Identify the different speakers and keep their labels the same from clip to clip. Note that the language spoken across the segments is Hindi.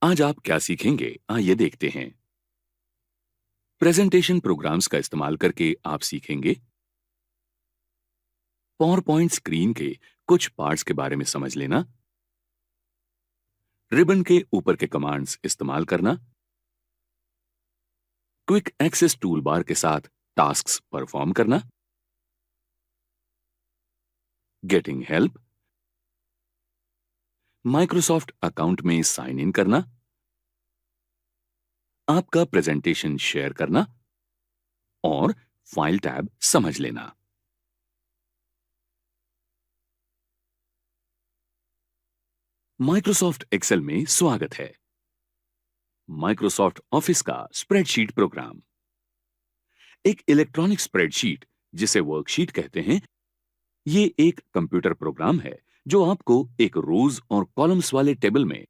Speaker 1: आज आप क्या सीखेंगे आइए देखते हैं। प्रेजेंटेशन प्रोग्राम्स का इस्तेमाल करके आप सीखेंगे पावर पॉइंट स्क्रीन के कुछ पार्ट्स के बारे में समझ लेना, रिबन के ऊपर के कमांड्स इस्तेमाल करना, क्विक एक्सेस टूल बार के साथ टास्क्स परफॉर्म करना, गेटिंग हेल्प, माइक्रोसॉफ्ट अकाउंट में साइन इन करना, आपका प्रेजेंटेशन शेयर करना और फाइल टैब समझ लेना। माइक्रोसॉफ्ट एक्सेल में स्वागत है। माइक्रोसॉफ्ट ऑफिस का स्प्रेडशीट प्रोग्राम एक इलेक्ट्रॉनिक स्प्रेडशीट जिसे वर्कशीट कहते हैं। ये एक कंप्यूटर प्रोग्राम है जो आपको एक रोज और कॉलम्स वाले टेबल में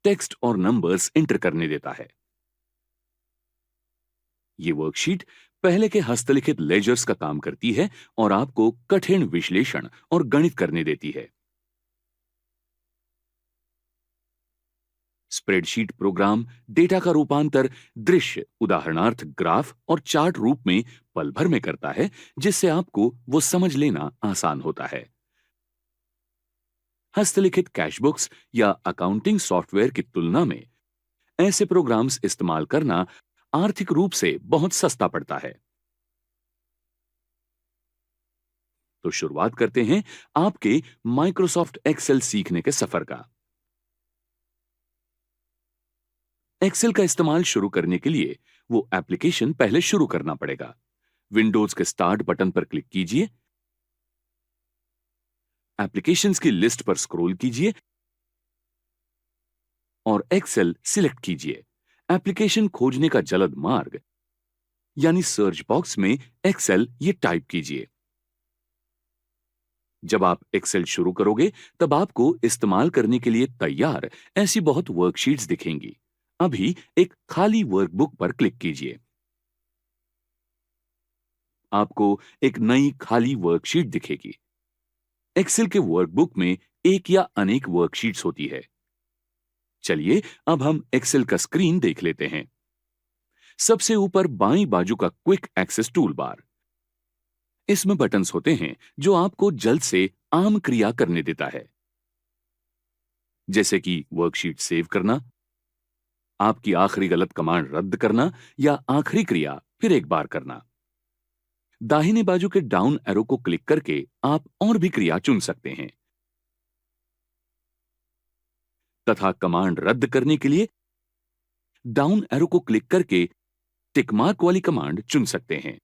Speaker 1: टेक्स्ट और नंबर्स एंटर करने देता है। ये वर्कशीट पहले के हस्तलिखित लेजर्स का काम करती है और आपको कठिन विश्लेषण और गणित करने देती है। स्प्रेडशीट प्रोग्राम डेटा का रूपांतर दृश्य उदाहरणार्थ ग्राफ और चार्ट रूप में पल भर में करता है, जिससे आपको वो समझ लेना आसान होता है। हस्तलिखित कैशबुक्स या अकाउंटिंग सॉफ्टवेयर की तुलना में ऐसे प्रोग्राम्स इस्तेमाल करना आर्थिक रूप से बहुत सस्ता पड़ता है। तो शुरुआत करते हैं आपके माइक्रोसॉफ्ट एक्सेल सीखने के सफर का। एक्सेल का इस्तेमाल शुरू करने के लिए वो एप्लीकेशन पहले शुरू करना पड़ेगा। विंडोज के स्टार्ट बटन पर क्लिक कीजिए, एप्लीकेशंस की लिस्ट पर स्क्रॉल कीजिए और एक्सेल सिलेक्ट कीजिए। एप्लीकेशन खोजने का जलद मार्ग यानी सर्च बॉक्स में एक्सेल ये टाइप कीजिए। जब आप एक्सेल शुरू करोगे तब आपको इस्तेमाल करने के लिए तैयार ऐसी बहुत वर्कशीट्स दिखेंगी। अभी एक खाली वर्कबुक पर क्लिक कीजिए। आपको एक नई खाली वर्कशीट दिखेगी। एक्सेल के वर्कबुक में एक या अनेक वर्कशीट्स होती है। चलिए अब हम एक्सेल का स्क्रीन देख लेते हैं। सबसे ऊपर बाईं बाजू का क्विक एक्सेस टूल बार, इसमें बटन्स होते हैं जो आपको जल्द से आम क्रिया करने देता है, जैसे कि वर्कशीट सेव करना, आपकी आखिरी गलत कमांड रद्द करना या आखिरी क्रिया फिर एक बार करना। दाहिने बाजू के डाउन एरो को क्लिक करके आप और भी क्रिया चुन सकते हैं तथा कमांड रद्द करने के लिए डाउन एरो को क्लिक करके टिक मार्क वाली कमांड चुन सकते हैं।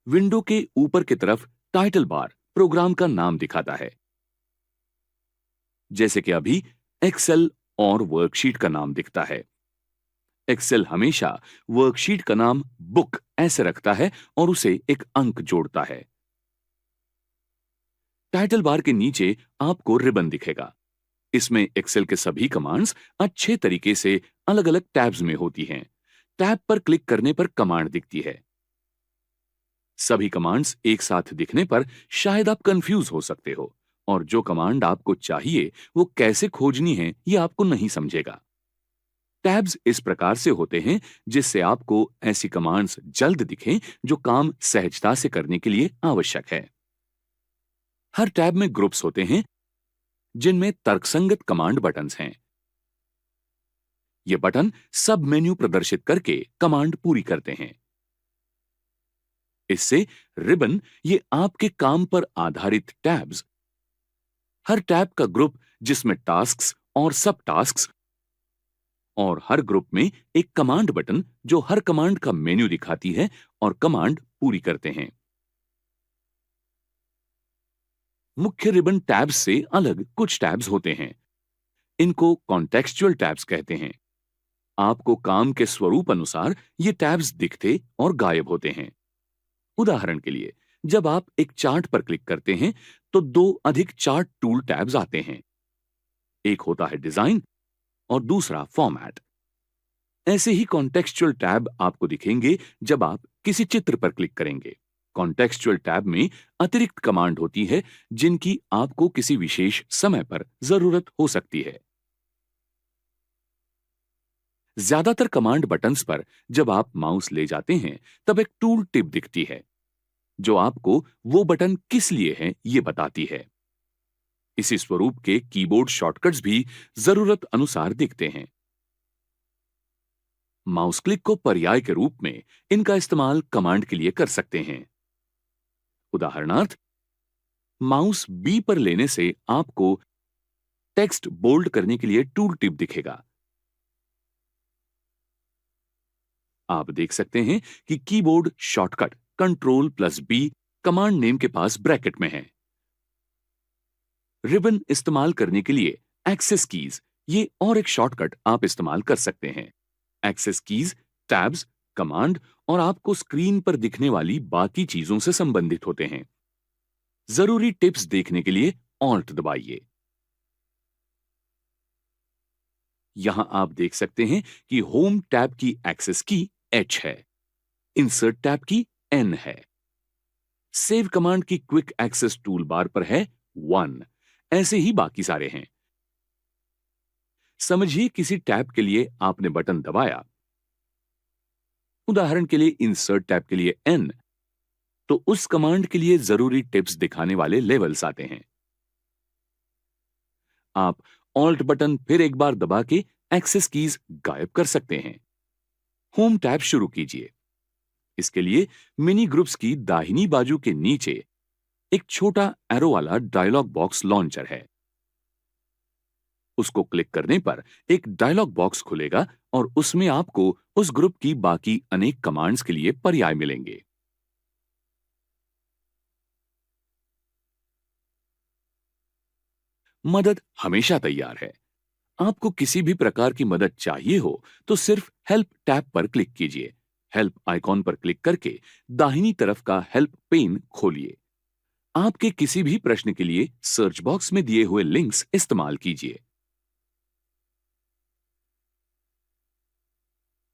Speaker 1: विंडो के ऊपर की तरफ टाइटल बार प्रोग्राम का नाम दिखाता है, जैसे कि अभी एक्सेल और वर्कशीट का नाम दिखता है। एक्सेल हमेशा वर्कशीट का नाम बुक ऐसे रखता है और उसे एक अंक जोड़ता है। टाइटल बार के नीचे आपको रिबन दिखेगा। इसमें एक्सेल के सभी कमांड्स अच्छे तरीके से अलग अलग टैब्स में होती हैं। टैब पर क्लिक करने पर कमांड दिखती है। सभी कमांड्स एक साथ दिखने पर शायद आप कंफ्यूज हो सकते हो और जो कमांड आपको चाहिए वो कैसे खोजनी है ये आपको नहीं समझेगा। टैब्स इस प्रकार से होते हैं जिससे आपको ऐसी कमांड्स जल्द दिखें जो काम सहजता से करने के लिए आवश्यक है। हर टैब में ग्रुप्स होते हैं जिनमें तर्कसंगत कमांड बटन्स हैं। ये बटन सब मेन्यू प्रदर्शित करके कमांड पूरी करते हैं। इससे रिबन ये आपके काम पर आधारित टैब्स, हर टैब का ग्रुप जिसमें टास्क्स और सब टास्क्स और हर ग्रुप में एक कमांड बटन जो हर कमांड का मेन्यू दिखाती है और कमांड पूरी करते हैं। मुख्य रिबन टैब्स से अलग कुछ टैब्स होते हैं। इनको कॉन्टेक्सचुअल टैब्स कहते हैं। आपको काम के स्वरूप अनुसार ये टैब्स दिखते और गायब होते हैं। उदाहरण के लिए जब आप एक चार्ट पर क्लिक करते हैं तो दो अधिक चार्ट टूल टैब्स आते हैं। एक होता है डिजाइन और दूसरा फॉर्मेट। ऐसे ही कॉन्टेक्सचुअल टैब आपको दिखेंगे जब आप किसी चित्र पर क्लिक करेंगे। कॉन्टेक्सचुअल टैब में अतिरिक्त कमांड होती है जिनकी आपको किसी विशेष समय पर जरूरत हो सकती है। ज्यादातर कमांड बटन्स पर जब आप माउस ले जाते हैं तब एक टूल टिप दिखती है जो आपको वो बटन किस लिए है ये बताती है। इसी स्वरूप के कीबोर्ड शॉर्टकट्स भी जरूरत अनुसार दिखते हैं। माउस क्लिक को पर्याय के रूप में इनका इस्तेमाल कमांड के लिए कर सकते हैं। उदाहरणार्थ, माउस बी पर लेने से आपको टेक्स्ट बोल्ड करने के लिए टूल टिप दिखेगा। आप देख सकते हैं कि keyboard shortcut control plus B command name के पास ब्रैकेट में है। रिबन इस्तेमाल करने के लिए एक्सेस कीज ये और एक शॉर्टकट आप इस्तेमाल कर सकते हैं। एक्सेस कीज टैब्स, कमांड और आपको स्क्रीन पर दिखने वाली बाकी चीजों से संबंधित होते हैं। जरूरी टिप्स देखने के लिए ऑल्ट दबाइए। यहां आप देख सकते हैं कि होम टैब की एक्सेस की H है, इंसर्ट टैब की N है, सेव कमांड की क्विक एक्सेस टूल बार पर है 1। ऐसे ही बाकी सारे हैं। समझिए किसी टैब के लिए आपने बटन दबाया, उदाहरण के लिए इंसर्ट टैब के लिए N, तो उस कमांड के लिए जरूरी टिप्स दिखाने वाले लेवल्स आते हैं। आप ऑल्ट बटन फिर एक बार दबा के एक्सेस कीज गायब कर सकते हैं। होम टैब शुरू कीजिए। इसके लिए मिनी ग्रुप्स की दाहिनी बाजू के नीचे एक छोटा एरो वाला डायलॉग बॉक्स लॉन्चर है। उसको क्लिक करने पर एक डायलॉग बॉक्स खुलेगा और उसमें आपको उस ग्रुप की बाकी अनेक कमांड्स के लिए पर्याय मिलेंगे। मदद हमेशा तैयार है। आपको किसी भी प्रकार की मदद चाहिए हो तो सिर्फ हेल्प टैब पर क्लिक कीजिए। हेल्प आइकॉन पर क्लिक करके दाहिनी तरफ का हेल्प पेन खोलिए। आपके किसी भी प्रश्न के लिए सर्च बॉक्स में दिए हुए लिंक्स इस्तेमाल कीजिए।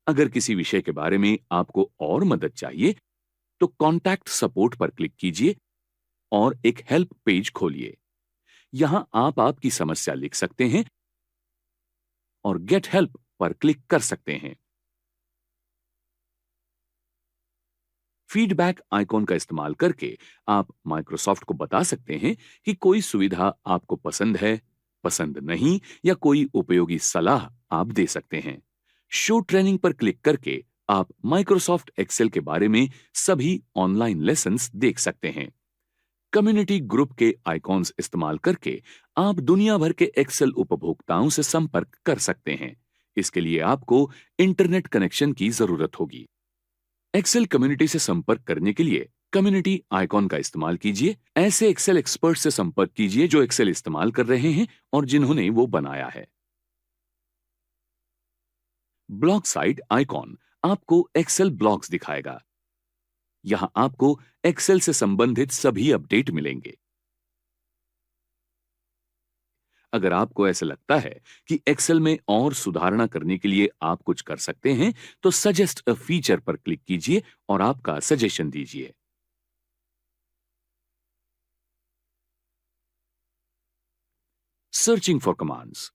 Speaker 1: अगर किसी विषय के बारे में आपको और मदद चाहिए तो कॉन्टैक्ट सपोर्ट पर क्लिक कीजिए और एक हेल्प पेज खोलिए। यहां आप आपकी समस्या लिख सकते हैं और गेट हेल्प पर क्लिक कर सकते हैं। फीडबैक आइकॉन का इस्तेमाल करके आप माइक्रोसॉफ्ट को बता सकते हैं कि कोई सुविधा आपको पसंद है, पसंद नहीं, या कोई उपयोगी सलाह आप दे सकते हैं। शो ट्रेनिंग पर क्लिक करके आप माइक्रोसॉफ्ट एक्सेल के बारे में सभी ऑनलाइन लेसन्स देख सकते हैं। कम्युनिटी ग्रुप के आइकॉन्स इस्तेमाल करके आप दुनिया भर के एक्सेल उपभोक्ताओं से संपर्क कर सकते हैं। इसके लिए आपको इंटरनेट कनेक्शन की जरूरत होगी। एक्सेल कम्युनिटी से संपर्क करने के लिए कम्युनिटी आइकॉन का इस्तेमाल कीजिए। ऐसे एक्सेल एक्सपर्ट से संपर्क कीजिए जो एक्सेल इस्तेमाल कर रहे हैं और जिन्होंने वो बनाया है। ब्लॉग साइट आइकॉन आपको एक्सेल ब्लॉग्स दिखाएगा। यहां आपको एक्सेल से संबंधित सभी अपडेट मिलेंगे। अगर आपको ऐसा लगता है कि एक्सेल में और सुधारणा करने के लिए आप कुछ कर सकते हैं तो सजेस्ट अ फीचर पर क्लिक कीजिए और आपका सजेशन दीजिए। Searching for commands,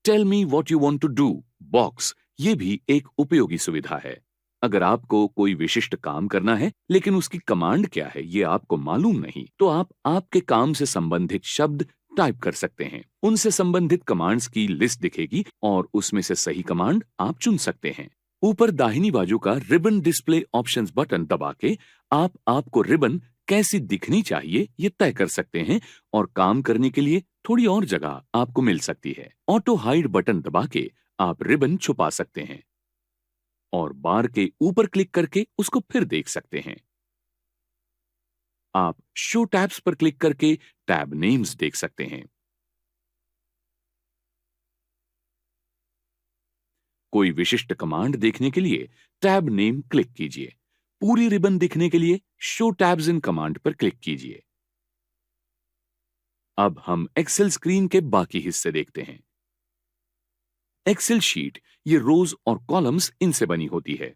Speaker 1: tell me what you want to do box ये भी एक उपयोगी सुविधा है। अगर आपको कोई विशिष्ट काम करना है लेकिन उसकी कमांड क्या है ये आपको मालूम नहीं, तो आप आपके काम से संबंधित शब्द टाइप कर सकते हैं। उनसे संबंधित कमांड्स की लिस्ट दिखेगी और उसमें से सही कमांड आप चुन सकते हैं। ऊपर दाहिनी बाजू का रिबन डिस्प्ले ऑप्शंस बटन दबा के आप आपको रिबन कैसी दिखनी चाहिए ये तय कर सकते हैं और काम करने के लिए थोड़ी और जगह आपको मिल सकती है। ऑटो हाइड बटन दबा के आप रिबन छुपा सकते हैं और बार के ऊपर क्लिक करके उसको फिर देख सकते हैं। आप शो टैब्स पर क्लिक करके टैब नेम्स देख सकते हैं। कोई विशिष्ट कमांड देखने के लिए टैब नेम क्लिक कीजिए। पूरी रिबन दिखने के लिए शो टैब्स इन कमांड पर क्लिक कीजिए। अब हम एक्सेल स्क्रीन के बाकी हिस्से देखते हैं। एक्सेल शीट ये रोज और कॉलम्स इनसे बनी होती है।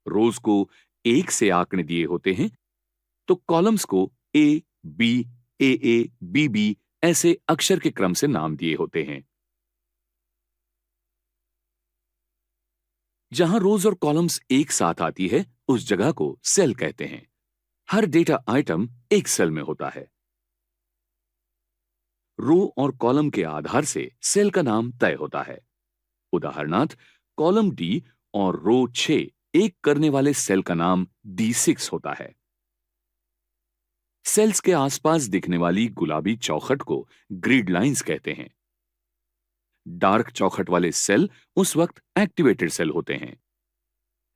Speaker 1: रोज को 1 से आंकड़े दिए होते हैं तो कॉलम्स को ए, बी, ए, बी ऐसे अक्षर के क्रम से नाम दिए होते हैं। जहां रोज और कॉलम्स एक साथ आती है उस जगह को सेल कहते हैं। हर डेटा आइटम एक सेल में होता है। रो और कॉलम के आधार से सेल का नाम तय होता है। उदाहरणार्थ, कॉलम डी और रो 6 एक करने वाले सेल का नाम D6 होता है। सेल्स के आसपास दिखने वाली गुलाबी चौखट को ग्रिड लाइंस कहते हैं। डार्क चौखट वाले सेल उस वक्त एक्टिवेटेड सेल होते हैं।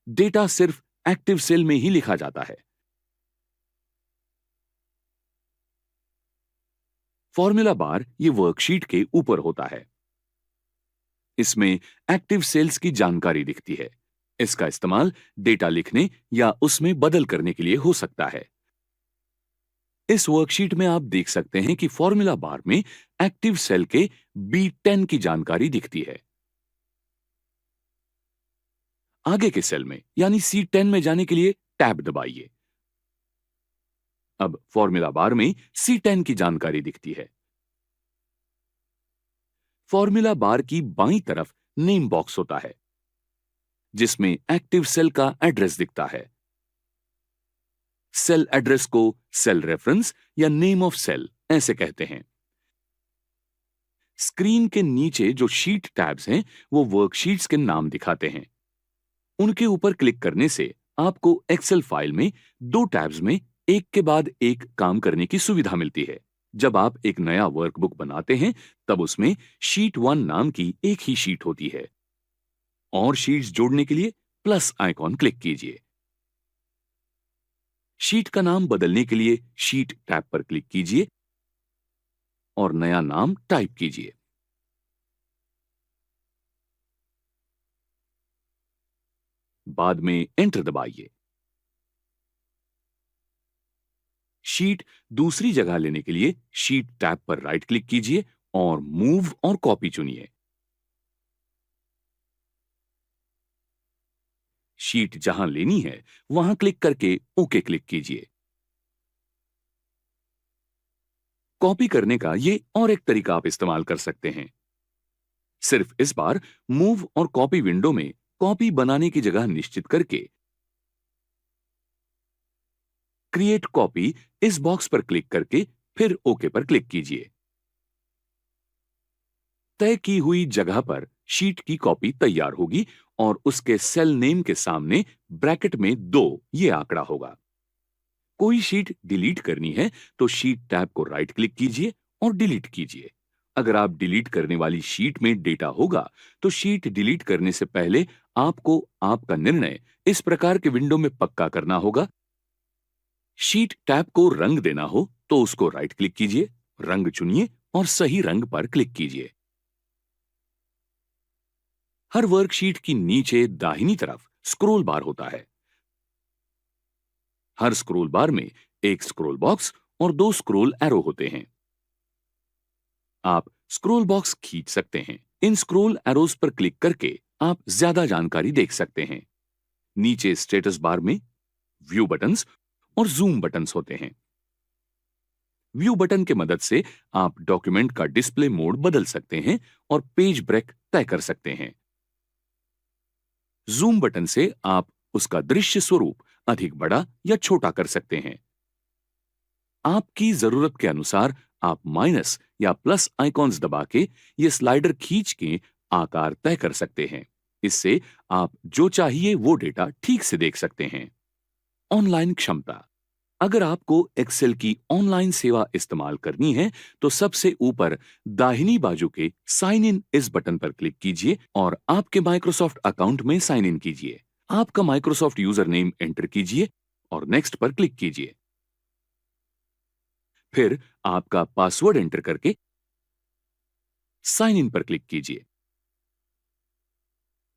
Speaker 1: डेटा सिर्फ एक्टिव सेल में ही लिखा जाता है। फॉर्मूला बार ये वर्कशीट के ऊपर होता है। इसमें एक्टिव सेल्स की जानकारी दिखती है। इसका इस्तेमाल डेटा लिखने या उसमें बदल करने के लिए हो सकता है। इस वर्कशीट में आप देख सकते हैं कि फॉर्मूला बार में एक्टिव सेल के B10 की जानकारी दिखती है। आगे के सेल में यानी C10 में जाने के लिए टैब दबाइए। अब फॉर्मूला बार में C10 की जानकारी दिखती है। फॉर्मूला बार की बाईं तरफ नेम बॉक्स होता है जिसमें एक्टिव सेल का एड्रेस दिखता है। सेल एड्रेस को सेल रेफरेंस या नेम ऑफ सेल ऐसे कहते हैं। स्क्रीन के नीचे जो शीट टैब्स हैं वो वर्कशीट्स के नाम दिखाते हैं। उनके ऊपर क्लिक करने से आपको एक्सेल फाइल में दो टैब्स में एक के बाद एक काम करने की सुविधा मिलती है। जब आप एक नया वर्कबुक बनाते हैं तब उसमें शीट 1 नाम की एक ही शीट होती है। और शीट्स जोड़ने के लिए प्लस आइकॉन क्लिक कीजिए। शीट का नाम बदलने के लिए शीट टैब पर क्लिक कीजिए और नया नाम टाइप कीजिए। बाद में एंटर दबाइए। शीट दूसरी जगह लेने के लिए शीट टैब पर राइट क्लिक कीजिए और मूव और कॉपी चुनिए। शीट जहां लेनी है वहां क्लिक करके ओके क्लिक कीजिए। कॉपी करने का ये और एक तरीका आप इस्तेमाल कर सकते हैं। सिर्फ इस बार मूव और कॉपी विंडो में कॉपी बनाने की जगह निश्चित करके क्रिएट कॉपी इस बॉक्स पर क्लिक करके फिर ओके पर क्लिक कीजिए। तय की हुई जगह पर शीट की कॉपी तैयार होगी और उसके सेल नेम के सामने ब्रैकेट में 2 ये आंकड़ा होगा। कोई शीट डिलीट करनी है तो शीट टैब को राइट क्लिक कीजिए और डिलीट कीजिए। अगर आप डिलीट करने वाली शीट में डेटा होगा तो शीट डिलीट करने से पहले आपको आपका निर्णय इस प्रकार के विंडो में पक्का करना होगा। शीट टैब को रंग देना हो तो उसको राइट क्लिक कीजिए, रंग चुनिए और सही रंग पर क्लिक कीजिए। हर वर्कशीट की नीचे दाहिनी तरफ स्क्रॉल बार होता है। हर स्क्रॉल बार में एक स्क्रॉल बॉक्स और 2 स्क्रॉल एरो होते हैं। आप स्क्रॉल बॉक्स खींच सकते हैं। इन स्क्रॉल एरोज पर क्लिक करके आप ज्यादा जानकारी देख सकते हैं। नीचे स्टेटस बार में व्यू बटन्स और जूम बटन्स होते हैं। व्यू बटन के मदद से आप डॉक्यूमेंट का डिस्प्ले मोड बदल सकते हैं और पेज ब्रेक तय कर सकते हैं। जूम बटन से आप उसका दृश्य स्वरूप अधिक बड़ा या छोटा कर सकते हैं। आपकी जरूरत के अनुसार आप माइनस या प्लस आइकॉन्स दबा के ये स्लाइडर खींच के आकार तय कर सकते हैं। इससे आप जो चाहिए वो डेटा ठीक से देख सकते हैं। ऑनलाइन क्षमता। अगर आपको एक्सेल की ऑनलाइन सेवा इस्तेमाल करनी है तो सबसे ऊपर दाहिनी बाजू के साइन इन इस बटन पर क्लिक कीजिए और आपके माइक्रोसॉफ्ट अकाउंट में साइन इन कीजिए। आपका माइक्रोसॉफ्ट यूजर नेम एंटर कीजिए और नेक्स्ट पर क्लिक कीजिए। फिर आपका पासवर्ड एंटर करके साइन इन पर क्लिक कीजिए।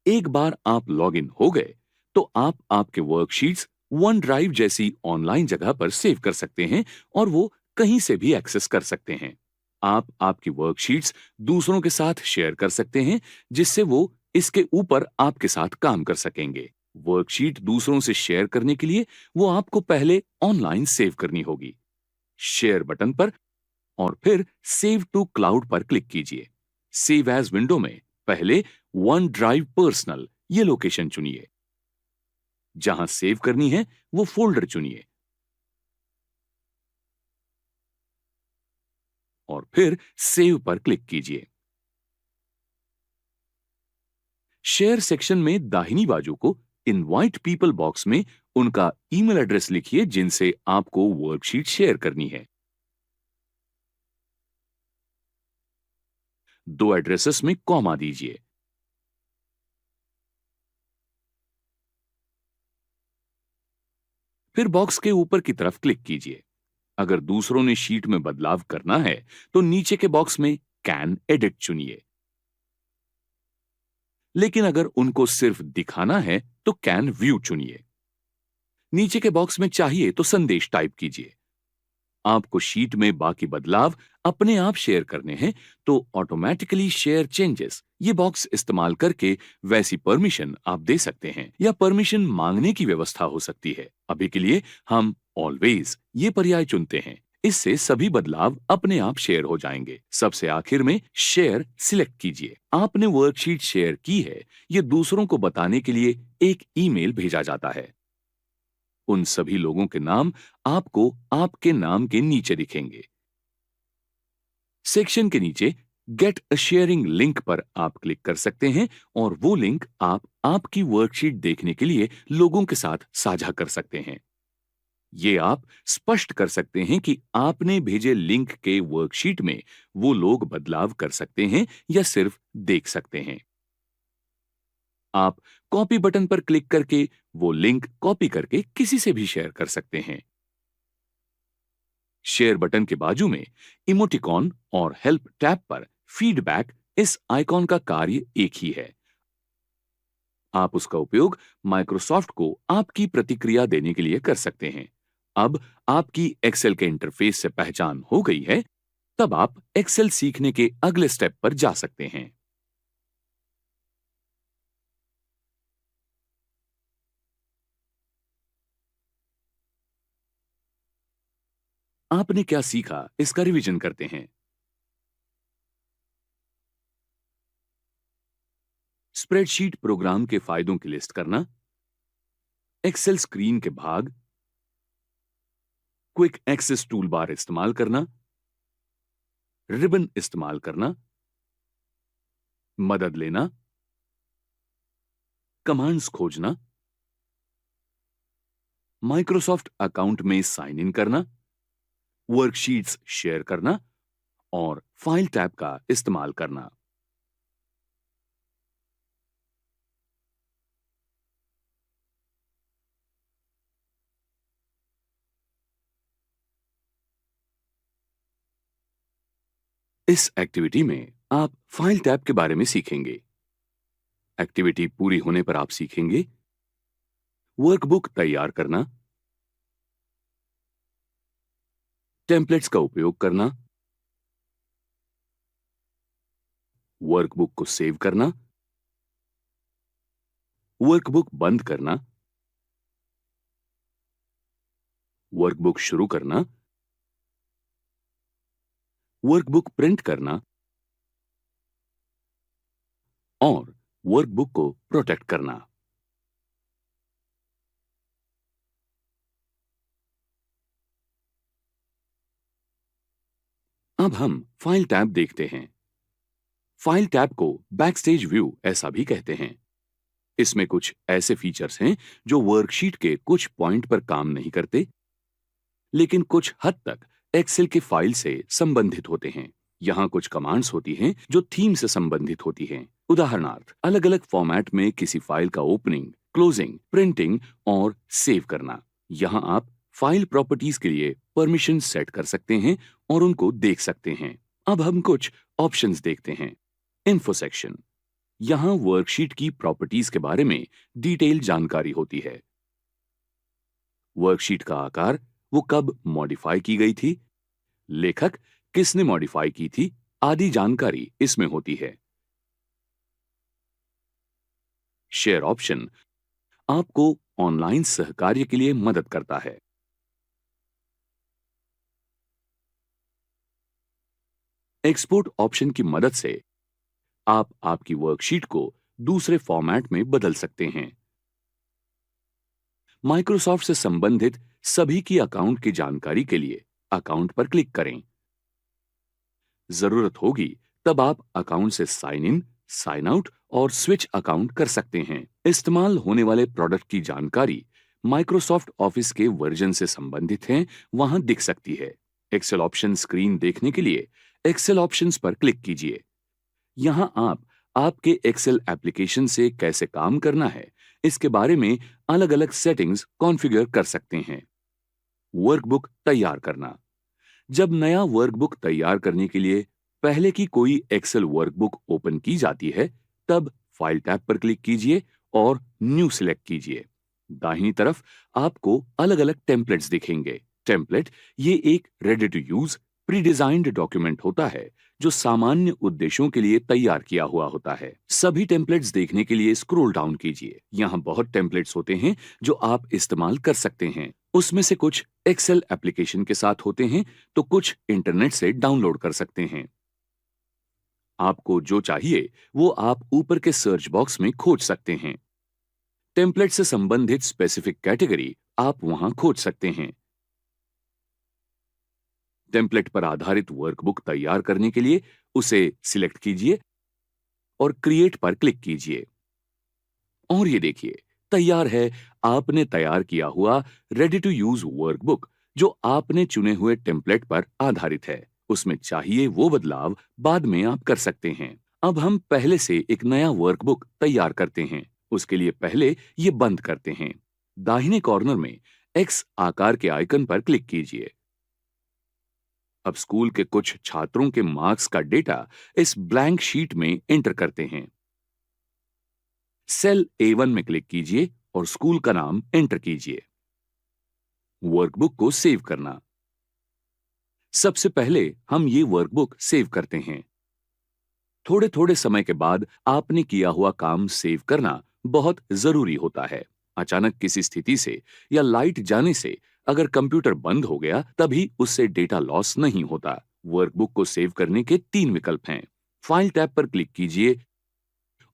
Speaker 1: एक बार आप लॉग इन हो गए तो आप आपके वर्कशीट्स वन ड्राइव जैसी ऑनलाइन जगह पर सेव कर सकते हैं और वो कहीं से भी एक्सेस कर सकते हैं। आप आपकी वर्कशीट्स दूसरों के साथ शेयर कर सकते हैं जिससे वो इसके ऊपर आपके साथ काम कर सकेंगे। वर्कशीट दूसरों से शेयर करने के लिए वो आपको पहले ऑनलाइन सेव करनी होगी। शेयर बटन पर और फिर सेव टू क्लाउड पर क्लिक कीजिए। सेव एज विंडो में पहले वन ड्राइव पर्सनल ये लोकेशन चुनिए। जहां सेव करनी है वो फोल्डर चुनिए और फिर सेव पर क्लिक कीजिए। शेयर सेक्शन में दाहिनी बाजू को इनवाइट पीपल बॉक्स में उनका ईमेल एड्रेस लिखिए जिनसे आपको वर्कशीट शेयर करनी है। दो एड्रेसेस में कॉमा दीजिए। फिर बॉक्स के ऊपर की तरफ क्लिक कीजिए। अगर दूसरों ने शीट में बदलाव करना है तो नीचे के बॉक्स में कैन एडिट चुनिए, लेकिन अगर उनको सिर्फ दिखाना है तो कैन व्यू चुनिए। नीचे के बॉक्स में चाहिए तो संदेश टाइप कीजिए। आपको शीट में बाकी बदलाव अपने आप शेयर करने हैं तो ऑटोमेटिकली शेयर चेंजेस ये बॉक्स इस्तेमाल करके वैसी परमिशन आप दे सकते हैं या परमिशन मांगने की व्यवस्था हो सकती है। अभी के लिए हम ऑलवेज ये पर्याय चुनते हैं। इससे सभी बदलाव अपने आप शेयर हो जाएंगे। सबसे आखिर में शेयर सिलेक्ट कीजिए। आपने वर्कशीट शेयर की है, ये दूसरों को बताने के लिए एक ईमेल भेजा जाता है। उन सभी लोगों के नाम आपको आपके नाम के नीचे दिखेंगे। सेक्शन के नीचे गेट अ शेयरिंग लिंक पर आप क्लिक कर सकते हैं और वो लिंक आप आपकी वर्कशीट देखने के लिए लोगों के साथ साझा कर सकते हैं। ये आप स्पष्ट कर सकते हैं कि आपने भेजे लिंक के वर्कशीट में वो लोग बदलाव कर सकते हैं या सिर्फ देख सकते हैं। आप कॉपी बटन पर क्लिक करके वो लिंक कॉपी करके किसी से भी शेयर कर सकते हैं। शेयर बटन के बाजू में इमोटिकॉन और हेल्प टैब पर फीडबैक इस आइकॉन का कार्य एक ही है। आप उसका उपयोग माइक्रोसॉफ्ट को आपकी प्रतिक्रिया देने के लिए कर सकते हैं। अब आपकी एक्सेल के इंटरफेस से पहचान हो गई है, तब आप एक्सेल सीखने के अगले स्टेप पर जा सकते हैं। आपने क्या सीखा, इसका रिवीजन करते हैं। स्प्रेडशीट प्रोग्राम के फायदों की लिस्ट करना, एक्सेल स्क्रीन के भाग, क्विक एक्सेस टूल बार इस्तेमाल करना, रिबन इस्तेमाल करना, मदद लेना, कमांड्स खोजना, माइक्रोसॉफ्ट अकाउंट में साइन इन करना, वर्कशीट्स शेयर करना और फाइल टैब का इस्तेमाल करना। इस एक्टिविटी में आप फाइल टैब के बारे में सीखेंगे। एक्टिविटी पूरी होने पर आप सीखेंगे वर्कबुक तैयार करना, टेम्पलेट्स का उपयोग करना, वर्कबुक को सेव करना, वर्कबुक बंद करना, वर्कबुक शुरू करना, वर्कबुक प्रिंट करना और वर्कबुक को प्रोटेक्ट करना। अब हम फाइल टैब देखते हैं। फाइल टैब को बैकस्टेज व्यू ऐसा भी कहते हैं। इसमें कुछ ऐसे फीचर्स हैं जो वर्कशीट के कुछ पॉइंट पर काम नहीं करते, लेकिन कुछ हद तक एक्सेल के फाइल से संबंधित होते हैं। यहाँ कुछ कमांड्स होती हैं जो थीम से संबंधित होती हैं। उदाहरणार्थ, अलग-अलग फॉर्मेट में किसी फाइल का ओपनिंग, क्लोजिंग, प्रिंटिंग और सेव करना। यहाँ आप फाइल प्रॉपर्टीज के लिए परमिशन सेट कर सकते हैं और उनको देख सकते हैं। अब हम कुछ ऑप्शंस देखते हैं। इन्फो सेक्शन, यहाँ वर्कशीट की प्रॉपर्टीज के बारे में डिटेल जानकारी होती है। वर्कशीट का आकार, वो कब मॉडिफाई की गई थी, लेखक किसने मॉडिफाई की थी, आदि जानकारी इसमें होती है। शेयर ऑप्शन आपको ऑनलाइन सहकार्य के लिए मदद करता है। एक्सपोर्ट ऑप्शन की मदद से आप आपकी वर्कशीट को दूसरे फॉर्मेट में बदल सकते हैं। माइक्रोसॉफ्ट से संबंधित सभी की अकाउंट की जानकारी के लिए अकाउंट पर क्लिक करें। जरूरत होगी तब आप अकाउंट से साइन इन, साइन आउट और स्विच अकाउंट कर सकते हैं। इस्तेमाल होने वाले प्रोडक्ट की जानकारी माइक्रोसॉफ्ट ऑफिस के वर्जन से संबंधित है, वहां दिख सकती है। एक्सेल ऑप्शन स्क्रीन देखने के लिए एक्सेल ऑप्शंस पर क्लिक कीजिए। यहां आप आपके एक्सेल एप्लीकेशन से कैसे काम करना है, इसके बारे में अलग अलग सेटिंग्स कॉन्फ़िगर कर सकते हैं। वर्कबुक तैयार करना। जब नया वर्कबुक तैयार करने के लिए पहले की कोई एक्सेल वर्कबुक ओपन की जाती है, तब फाइल टैब पर क्लिक कीजिए और न्यू सिलेक्ट कीजिए। दाहिनी तरफ आपको अलग अलग टेम्पलेट्स दिखेंगे। टेम्पलेट ये एक ready to use pre designed document होता है जो सामान्य उद्देश्यों के लिए तैयार किया हुआ होता है। सभी टेम्पलेट्स देखने के लिए स्क्रॉल डाउन कीजिए। यहाँ बहुत टेम्पलेट्स होते हैं जो आप इस्तेमाल कर सकते हैं। उसमें से कुछ एक्सेल एप्लीकेशन के साथ होते हैं तो कुछ इंटरनेट से डाउनलोड कर सकते हैं। आपको जो चाहिए वो आप ऊपर के सर्च बॉक्स में खोज सकते हैं। टेम्पलेट से संबंधित स्पेसिफिक कैटेगरी आप वहां खोज सकते हैं। टेम्पलेट पर आधारित वर्कबुक तैयार करने के लिए उसे सिलेक्ट कीजिए और क्रिएट पर क्लिक कीजिए। और ये देखिए, तैयार है आपने तैयार किया हुआ रेडी टू यूज वर्कबुक, जो आपने चुने हुए टेम्पलेट पर आधारित है। उसमें चाहिए वो बदलाव बाद में आप कर सकते हैं। अब हम पहले से एक नया वर्कबुक तैयार करते हैं। उसके लिए पहले ये बंद करते हैं। दाहिने कॉर्नर में एक्स आकार के आइकन पर क्लिक कीजिए। अब स्कूल के कुछ छात्रों के मार्क्स का डेटा इस ब्लैंक शीट में एंटर करते हैं। सेल A1 में क्लिक कीजिए और स्कूल का नाम एंटर कीजिए। वर्कबुक को सेव करना। सबसे पहले हम ये वर्कबुक सेव करते हैं। थोड़े थोड़े समय के बाद आपने किया हुआ काम सेव करना बहुत जरूरी होता है। अचानक किसी स्थिति से या लाइट जाने से अगर कंप्यूटर बंद हो गया, तभी उससे डेटा लॉस नहीं होता। वर्कबुक को सेव करने के 3 विकल्प हैं। फाइल टैब पर क्लिक कीजिए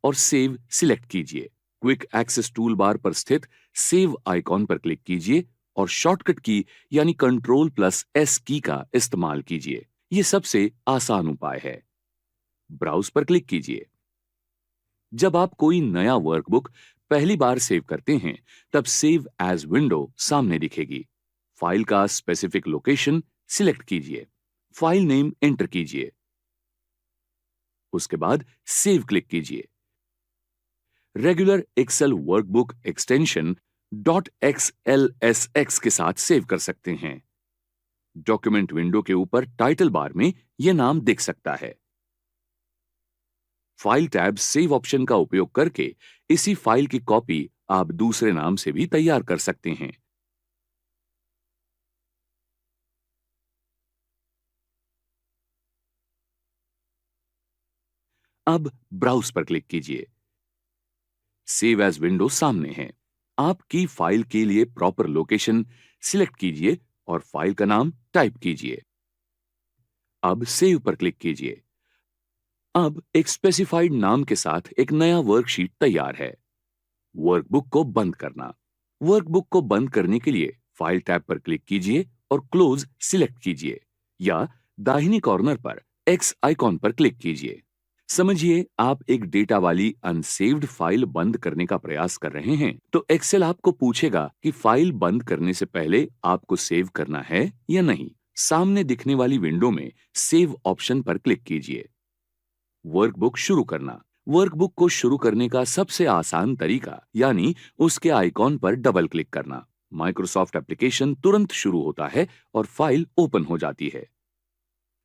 Speaker 1: और सेव सिलेक्ट कीजिए। क्विक एक्सेस टूल बार पर स्थित सेव आइकॉन पर क्लिक कीजिए और शॉर्टकट की यानी Ctrl+S की का इस्तेमाल कीजिए। ये सबसे आसान उपाय है। ब्राउज पर क्लिक कीजिए। जब आप कोई नया वर्कबुक पहली बार सेव करते हैं, तब सेव एज विंडो सामने दिखेगी। फाइल का स्पेसिफिक लोकेशन सिलेक्ट कीजिए। फाइल नेम एंटर कीजिए। उसके बाद सेव क्लिक कीजिए। Regular Excel workbook extension .xlsx के साथ सेव कर सकते हैं। डॉक्यूमेंट विंडो के ऊपर टाइटल बार में यह नाम दिख सकता है। फाइल टैब सेव ऑप्शन का उपयोग करके इसी फाइल की कॉपी आप दूसरे नाम से भी तैयार कर सकते हैं। अब ब्राउज पर क्लिक कीजिए। सेव एज विंडो सामने है। आपकी फाइल के लिए प्रॉपर लोकेशन सिलेक्ट कीजिए और फाइल का नाम टाइप कीजिए। अब सेव पर क्लिक कीजिए। अब एक स्पेसिफाइड नाम के साथ एक नया वर्कशीट तैयार है। वर्कबुक को बंद करना। वर्कबुक को बंद करने के लिए फाइल टैब पर क्लिक कीजिए और क्लोज सिलेक्ट कीजिए, या दाहिने कॉर्नर पर एक्स आइकॉन पर क्लिक कीजिए। समझिए आप एक डेटा वाली अनसेव्ड फाइल बंद करने का प्रयास कर रहे हैं, तो एक्सेल आपको पूछेगा कि फाइल बंद करने से पहले आपको सेव करना है या नहीं। सामने दिखने वाली विंडो में सेव ऑप्शन पर क्लिक कीजिए। वर्कबुक शुरू करना। वर्कबुक को शुरू करने का सबसे आसान तरीका यानी उसके आइकॉन पर डबल क्लिक करना। माइक्रोसॉफ्ट एप्लीकेशन तुरंत शुरू होता है और फाइल ओपन हो जाती है।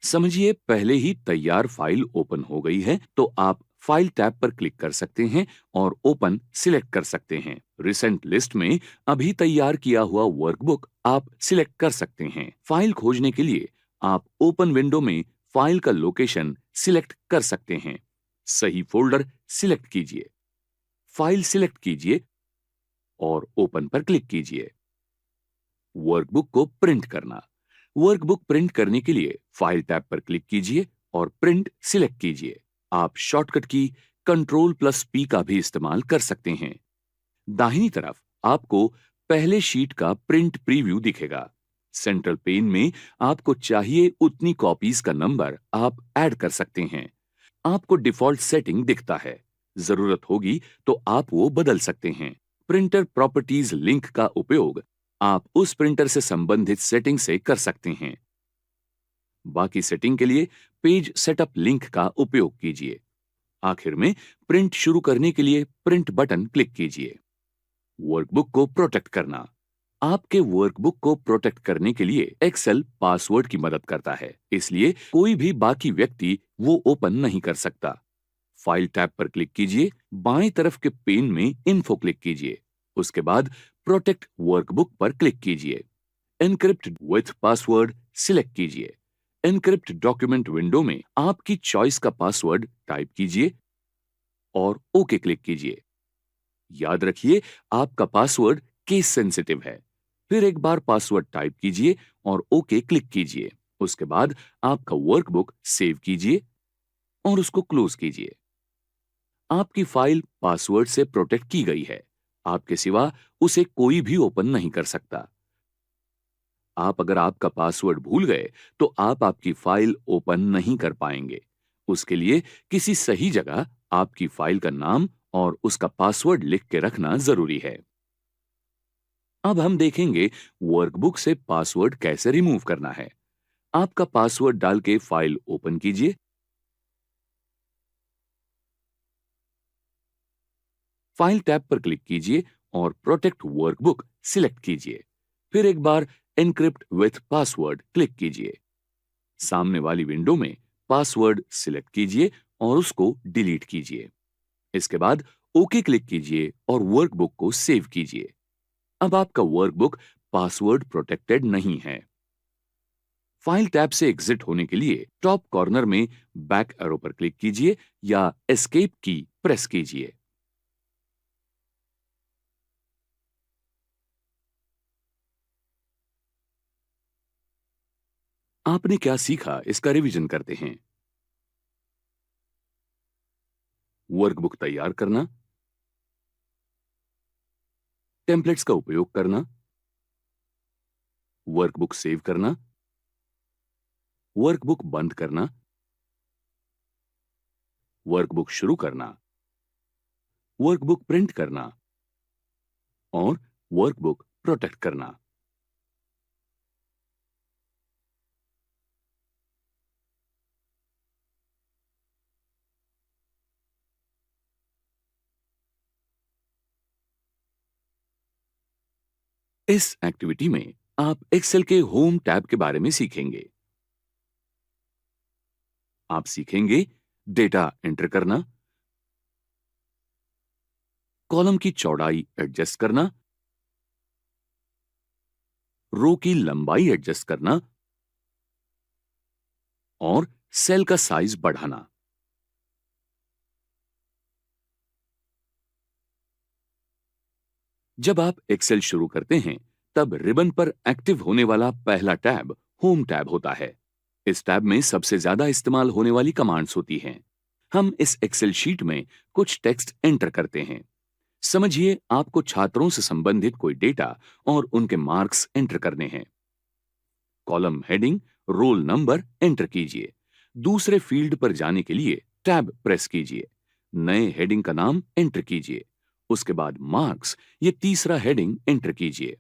Speaker 1: समझिए पहले ही तैयार फाइल ओपन हो गई है, तो आप फाइल टैब पर क्लिक कर सकते हैं और ओपन सिलेक्ट कर सकते हैं। रिसेंट लिस्ट में अभी तैयार किया हुआ वर्कबुक आप सिलेक्ट कर सकते हैं। फाइल खोजने के लिए आप ओपन विंडो में फाइल का लोकेशन सिलेक्ट कर सकते हैं। सही फोल्डर सिलेक्ट कीजिए। फाइल सिलेक्ट कीजिए और ओपन पर क्लिक कीजिए। वर्कबुक को प्रिंट करना। वर्कबुक प्रिंट करने के लिए फाइल टैब पर क्लिक कीजिए और प्रिंट सिलेक्ट कीजिए। आप शॉर्टकट की Ctrl+P का भी इस्तेमाल कर सकते हैं। दाहिनी तरफ आपको पहले शीट का प्रिंट प्रीव्यू दिखेगा। सेंट्रल पेन में आपको चाहिए उतनी कॉपीज का नंबर आप ऐड कर सकते हैं। आपको डिफॉल्ट सेटिंग दिखता है। जरूरत होगी तो आप वो बदल सकते हैं। प्रिंटर प्रॉपर्टीज लिंक का उपयोग आप उस प्रिंटर से संबंधित सेटिंग से कर सकते हैं। बाकी सेटिंग के लिए पेज सेटअप लिंक का उपयोग कीजिए। आखिर में प्रिंट शुरू करने के लिए प्रिंट बटन क्लिक कीजिए। वर्कबुक को प्रोटेक्ट करना। आपके वर्कबुक को प्रोटेक्ट करने के लिए एक्सेल पासवर्ड की मदद करता है, इसलिए कोई भी बाकी व्यक्ति वो ओपन नहीं कर सकता। फाइल टैब पर क्लिक कीजिए, बाएं तरफ के पेन में इन्फो क्लिक कीजिए, उसके बाद प्रोटेक्ट वर्कबुक पर क्लिक कीजिए। एनक्रिप्ट विथ पासवर्ड सिलेक्ट कीजिए। एनक्रिप्ट डॉक्यूमेंट विंडो में आपकी चॉइस का पासवर्ड टाइप कीजिए और ओके क्लिक कीजिए। याद रखिए, आपका पासवर्ड केस सेंसिटिव है। फिर एक बार पासवर्ड टाइप कीजिए और ओके क्लिक कीजिए। उसके बाद आपका वर्कबुक सेव कीजिए और उसको क्लोज कीजिए। आपकी फाइल पासवर्ड से प्रोटेक्ट की गई है। आपके सिवा उसे कोई भी ओपन नहीं कर सकता। अगर आपका पासवर्ड भूल गए तो आप आपकी फाइल ओपन नहीं कर पाएंगे। उसके लिए किसी सही जगह आपकी फाइल का नाम और उसका पासवर्ड लिख के रखना जरूरी है। अब हम देखेंगे वर्कबुक से पासवर्ड कैसे रिमूव करना है। आपका पासवर्ड डाल के फाइल ओपन कीजिए। फाइल टैब पर क्लिक कीजिए और प्रोटेक्ट वर्कबुक सिलेक्ट कीजिए। फिर एक बार एनक्रिप्ट विथ पासवर्ड क्लिक कीजिए। सामने वाली विंडो में पासवर्ड सिलेक्ट कीजिए और उसको डिलीट कीजिए। इसके बाद ओके क्लिक कीजिए और वर्कबुक को सेव कीजिए। अब आपका वर्कबुक पासवर्ड प्रोटेक्टेड नहीं है। फाइल टैब से एग्जिट होने के लिए टॉप कॉर्नर में बैक एरो पर क्लिक कीजिए या एस्केप की प्रेस कीजिए। आपने क्या सीखा, इसका रिवीजन करते हैं। वर्कबुक तैयार करना, टेम्पलेट्स का उपयोग करना, वर्कबुक सेव करना, वर्कबुक बंद करना, वर्कबुक शुरू करना, वर्कबुक प्रिंट करना और वर्कबुक प्रोटेक्ट करना। इस एक्टिविटी में आप एक्सेल के होम टैब के बारे में सीखेंगे। आप सीखेंगे डेटा एंटर करना, कॉलम की चौड़ाई एडजस्ट करना, रो की लंबाई एडजस्ट करना और सेल का साइज बढ़ाना। जब आप एक्सेल शुरू करते हैं, तब रिबन पर एक्टिव होने वाला पहला टैब होम टैब होता है। इस टैब में सबसे ज्यादा इस्तेमाल होने वाली कमांड्स होती हैं। हम इस एक्सेल शीट में कुछ टेक्स्ट एंटर करते हैं। समझिए, आपको छात्रों से संबंधित कोई डेटा और उनके मार्क्स एंटर करने हैं। Column heading, roll number enter कीजिए। दूसरे फील्ड पर जाने के लिए टैब प्रेस कीजिए। नए हेडिंग का नाम एंटर कीजिए। उसके बाद मार्क्स, ये तीसरा हेडिंग एंटर कीजिए।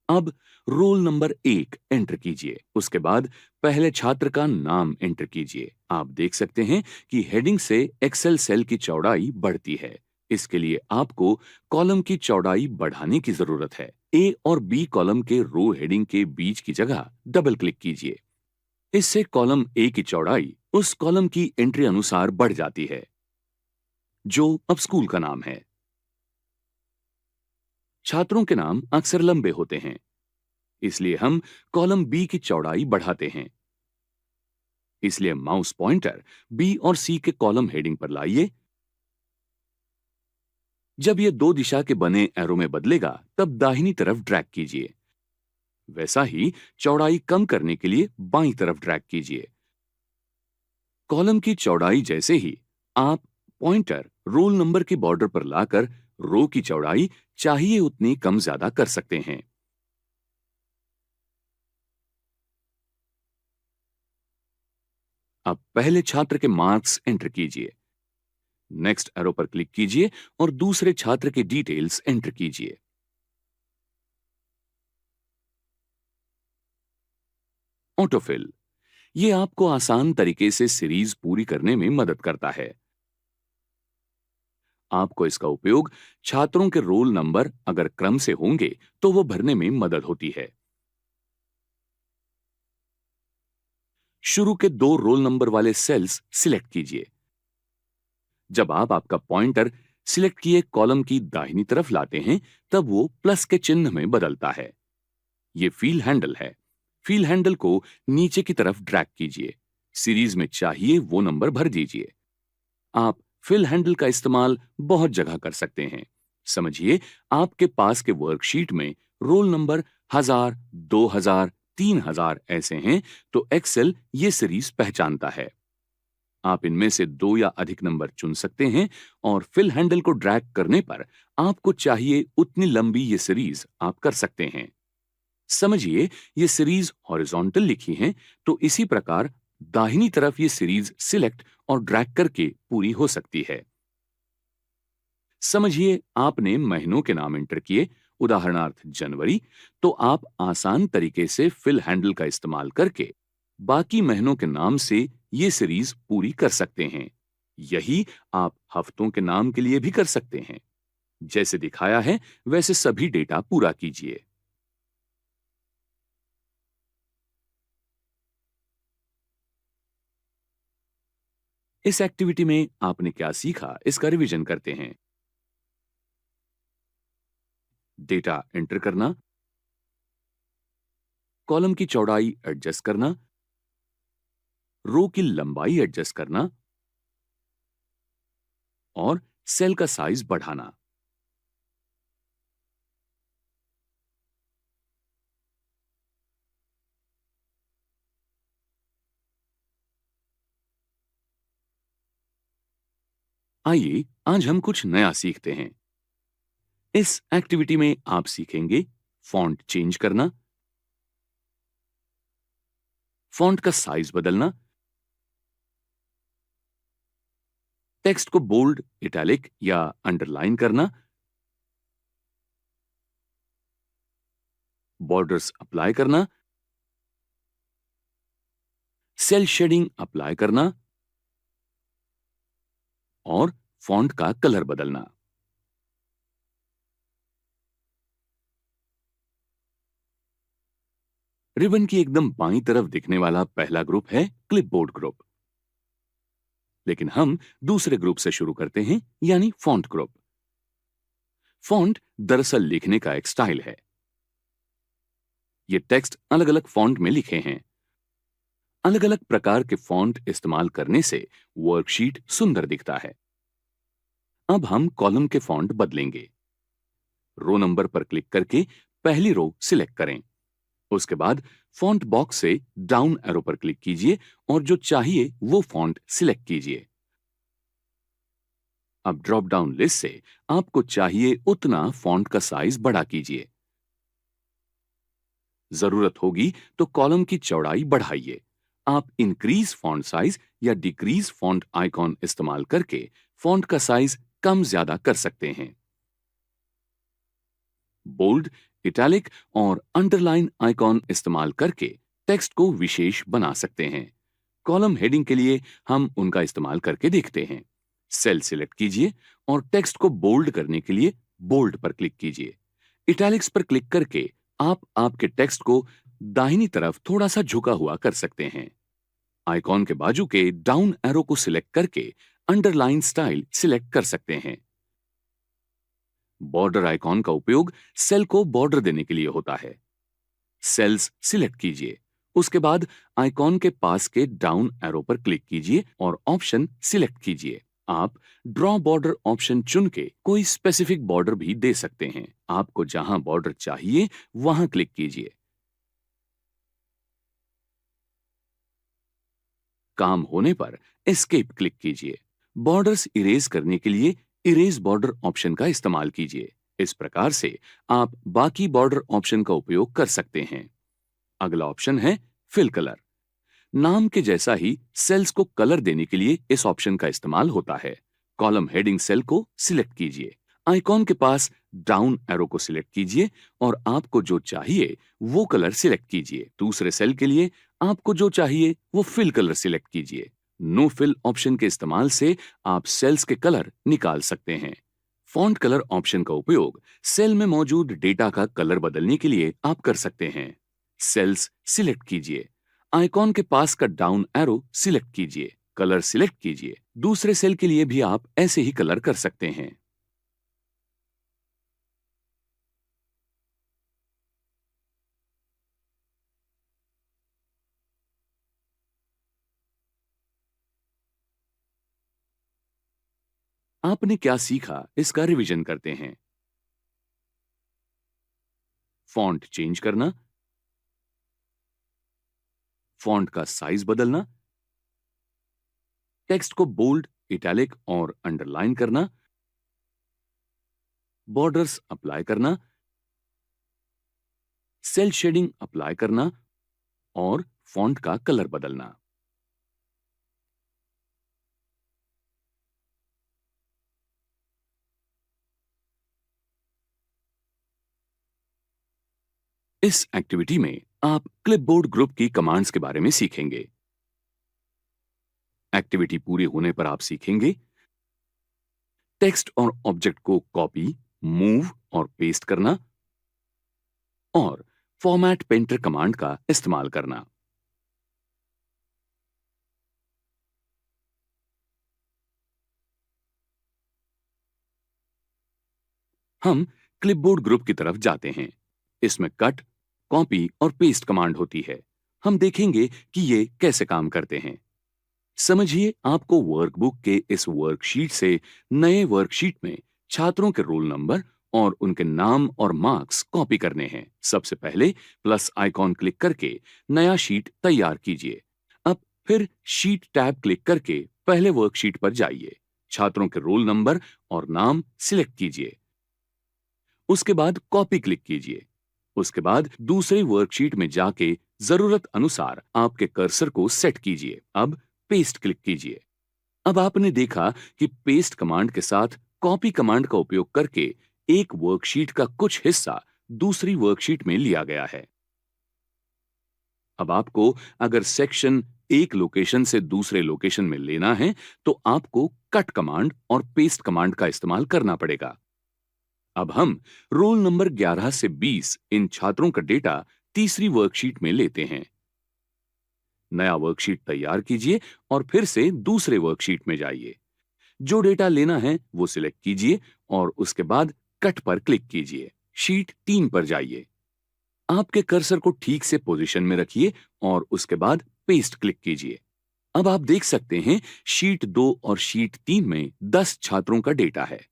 Speaker 1: अब रोल नंबर 1 एंटर कीजिए। उसके बाद पहले छात्र का नाम एंटर कीजिए। आप देख सकते हैं कि हेडिंग से एक्सेल सेल की चौड़ाई बढ़ती है। इसके लिए आपको कॉलम की चौड़ाई बढ़ाने की जरूरत है। ए और बी कॉलम के रो हेडिंग के बीच की जगह डबल क्लिक कीजिए। इससे कॉलम ए की चौड़ाई उस कॉलम की एंट्री अनुसार बढ़ जाती है, जो अब स्कूल का नाम है। छात्रों के नाम अक्सर लंबे होते हैं, इसलिए हम कॉलम बी की चौड़ाई बढ़ाते हैं। इसलिए माउस पॉइंटर बी और सी के कॉलम हेडिंग पर लाइए। जब यह दो दिशा के बने एरो में बदलेगा, तब दाहिनी तरफ ड्रैग कीजिए। वैसा ही चौड़ाई कम करने के लिए बाईं तरफ ड्रैग कीजिए। कॉलम की चौड़ाई जैसे ही आप पॉइंटर रोल नंबर के बॉर्डर पर लाकर रो की चौड़ाई चाहिए उतनी कम ज्यादा कर सकते हैं। अब पहले छात्र के मार्क्स एंटर कीजिए। नेक्स्ट एरो पर क्लिक कीजिए और दूसरे छात्र के डिटेल्स एंटर कीजिए। ऑटोफिल ये आपको आसान तरीके से सीरीज पूरी करने में मदद करता है। आपको इसका उपयोग छात्रों के रोल नंबर अगर क्रम से होंगे तो वो भरने में मदद होती है। शुरू के दो रोल नंबर वाले सेल्स सिलेक्ट कीजिए। जब आप आपका पॉइंटर सिलेक्ट किए कॉलम की दाहिनी तरफ लाते हैं तब वो प्लस के चिन्ह में बदलता है। ये फील हैंडल है। फील हैंडल को नीचे की तरफ ड्रैग कीजिए। सीरीज में चाहिए वो नंबर भर दीजिए। आप फिल हैंडल का इस्तेमाल बहुत जगह कर सकते हैं। समझिए, आपके पास के वर्कशीट में रोल नंबर 1000, 2000, 3000 ऐसे हैं तो एक्सेल ये सीरीज पहचानता है। आप इनमें से दो या अधिक नंबर चुन सकते हैं और फिल हैंडल को ड्रैग करने पर आपको चाहिए उतनी लंबी ये सीरीज आप कर सकते हैं। समझिए, ये सीरीज हॉरिजॉन्टल लिखी हैं तो इसी प्रकार दाहिनी तरफ ये सीरीज सिलेक्ट और ड्रैग करके पूरी हो सकती है। समझिए, आपने महीनों के नाम एंटर किए, उदाहरणार्थ जनवरी, तो आप आसान तरीके से फिल हैंडल का इस्तेमाल करके बाकी महीनों के नाम से ये सीरीज पूरी कर सकते हैं। यही आप हफ्तों के नाम के लिए भी कर सकते हैं। जैसे दिखाया है वैसे सभी डेटा पूरा कीजिए। इस एक्टिविटी में आपने क्या सीखा, इसका रिवीजन करते हैं। डेटा एंटर करना, कॉलम की चौड़ाई एडजस्ट करना, रो की लंबाई एडजस्ट करना और सेल का साइज बढ़ाना। आइए आज हम कुछ नया सीखते हैं। इस एक्टिविटी में आप सीखेंगे फॉन्ट चेंज करना, फॉन्ट का साइज बदलना, टेक्स्ट को बोल्ड, इटैलिक या अंडरलाइन करना, बॉर्डर्स अप्लाई करना, सेल शेडिंग अप्लाई करना और फॉन्ट का कलर बदलना। रिबन की एकदम बाईं तरफ दिखने वाला पहला ग्रुप है क्लिपबोर्ड ग्रुप। लेकिन हम दूसरे ग्रुप से शुरू करते हैं, यानी फॉन्ट ग्रुप। फॉन्ट दरअसल लिखने का एक स्टाइल है। ये टेक्स्ट अलग अलग फॉन्ट में लिखे हैं। अलग अलग प्रकार के फॉन्ट इस्तेमाल करने से वर्कशीट सुंदर दिखता है। अब हम कॉलम के फॉन्ट बदलेंगे। रो नंबर पर क्लिक करके पहली रो सिलेक्ट करें। उसके बाद फॉन्ट बॉक्स से डाउन एरो पर क्लिक कीजिए और जो चाहिए वो फॉन्ट सिलेक्ट कीजिए। अब ड्रॉप डाउन लिस्ट से आपको चाहिए उतना फॉन्ट का साइज बड़ा कीजिए। जरूरत होगी तो कॉलम की चौड़ाई बढ़ाइए। आप इंक्रीज फॉन्ट साइज या डिक्रीज फॉन्ट आइकॉन इस्तेमाल करके फॉन्ट का साइज कम ज्यादा कर सकते हैं। बोल्ड, इटैलिक और अंडरलाइन आइकॉन इस्तेमाल करके टेक्स्ट को विशेष बना सकते हैं। कॉलम हेडिंग के लिए हम उनका इस्तेमाल करके देखते हैं। सेल सिलेक्ट कीजिए और टेक्स्ट को बोल्ड करने के लिए बोल्ड पर क्लिक कीजिए। इटैलिक्स पर क्लिक करके आप आपके टेक्स्ट को दाहिनी तरफ थोड़ा सा झुका हुआ कर सकते हैं। आइकॉन के बाजू के डाउन एरो को सिलेक्ट करके अंडरलाइन स्टाइल सिलेक्ट कर सकते हैं। बॉर्डर आइकॉन का उपयोग सेल को बॉर्डर देने के लिए होता है। सेल्स सिलेक्ट कीजिए। उसके बाद आइकॉन के पास के डाउन एरो पर क्लिक कीजिए और ऑप्शन सिलेक्ट कीजिए। आप ड्रॉ बॉर्डर ऑप्शन चुन के कोई स्पेसिफिक बॉर्डर भी दे सकते हैं। आपको जहां बॉर्डर चाहिए वहां क्लिक कीजिए। काम होने पर एस्केप क्लिक कीजिए। बॉर्डर्स इरेज करने के लिए इरेज बॉर्डर ऑप्शन का इस्तेमाल कीजिए। इस प्रकार से आप बाकी बॉर्डर ऑप्शन का उपयोग कर सकते हैं। अगला ऑप्शन है फिल कलर। नाम के जैसा ही सेल्स को कलर देने के लिए इस ऑप्शन का इस्तेमाल होता है। कॉलम हेडिंग सेल को सिलेक्ट कीजिए। आइकॉन के पास डाउन एरो को सिलेक्ट कीजिए और आपको जो चाहिए वो कलर सिलेक्ट कीजिए। दूसरे सेल के लिए आपको जो चाहिए वो फिल कलर सिलेक्ट कीजिए। नो फिल ऑप्शन के इस्तेमाल से आप सेल्स के कलर निकाल सकते हैं। फॉन्ट कलर ऑप्शन का उपयोग सेल में मौजूद डेटा का कलर बदलने के लिए आप कर सकते हैं। सेल्स सिलेक्ट कीजिए। आइकॉन के पास का डाउन एरो सिलेक्ट कीजिए, कलर सिलेक्ट कीजिए। दूसरे सेल के लिए भी आप ऐसे ही कलर कर सकते हैं। आपने क्या सीखा इसका रिवीजन करते हैं। फॉन्ट चेंज करना, फॉन्ट का साइज बदलना, टेक्स्ट को बोल्ड, इटैलिक और अंडरलाइन करना, बॉर्डर्स अप्लाई करना, सेल शेडिंग अप्लाई करना और फॉन्ट का कलर बदलना। इस एक्टिविटी में आप क्लिपबोर्ड ग्रुप की कमांड्स के बारे में सीखेंगे। एक्टिविटी पूरी होने पर आप सीखेंगे टेक्स्ट और ऑब्जेक्ट को कॉपी, मूव और पेस्ट करना और फॉर्मेट पेंटर कमांड का इस्तेमाल करना। हम क्लिपबोर्ड ग्रुप की तरफ जाते हैं। इसमें कट, कॉपी और पेस्ट कमांड होती है। हम देखेंगे कि ये कैसे काम करते हैं। समझिए, आपको वर्कबुक के इस वर्कशीट से नए वर्कशीट में छात्रों के रोल नंबर और उनके नाम और मार्क्स कॉपी करने हैं। सबसे पहले प्लस आइकॉन क्लिक करके नया शीट तैयार कीजिए। अब फिर शीट टैब क्लिक करके पहले वर्कशीट पर जाइए। छात्रों के रोल नंबर और नाम सिलेक्ट कीजिए। उसके बाद कॉपी क्लिक कीजिए। उसके बाद दूसरे वर्कशीट में जाके जरूरत अनुसार आपके कर्सर को सेट कीजिए। अब पेस्ट क्लिक कीजिए। अब आपने देखा कि पेस्ट कमांड के साथ कॉपी कमांड का उपयोग करके एक वर्कशीट का कुछ हिस्सा दूसरी वर्कशीट में लिया गया है। अब आपको अगर सेक्शन एक लोकेशन से दूसरे लोकेशन में लेना है तो आपको कट कमांड और पेस्ट कमांड का इस्तेमाल करना पड़ेगा। अब हम रोल नंबर 11 से 20 इन छात्रों का डेटा तीसरी वर्कशीट में लेते हैं। नया वर्कशीट तैयार कीजिए और फिर से दूसरे वर्कशीट में जाइए। जो डेटा लेना है वो सिलेक्ट कीजिए और उसके बाद कट पर क्लिक कीजिए। शीट 3 पर जाइए। आपके कर्सर को ठीक से पोजीशन में रखिए और उसके बाद पेस्ट क्लिक कीजिए। अब आप देख सकते हैं शीट 2 और शीट 3 में 10 छात्रों का डेटा है।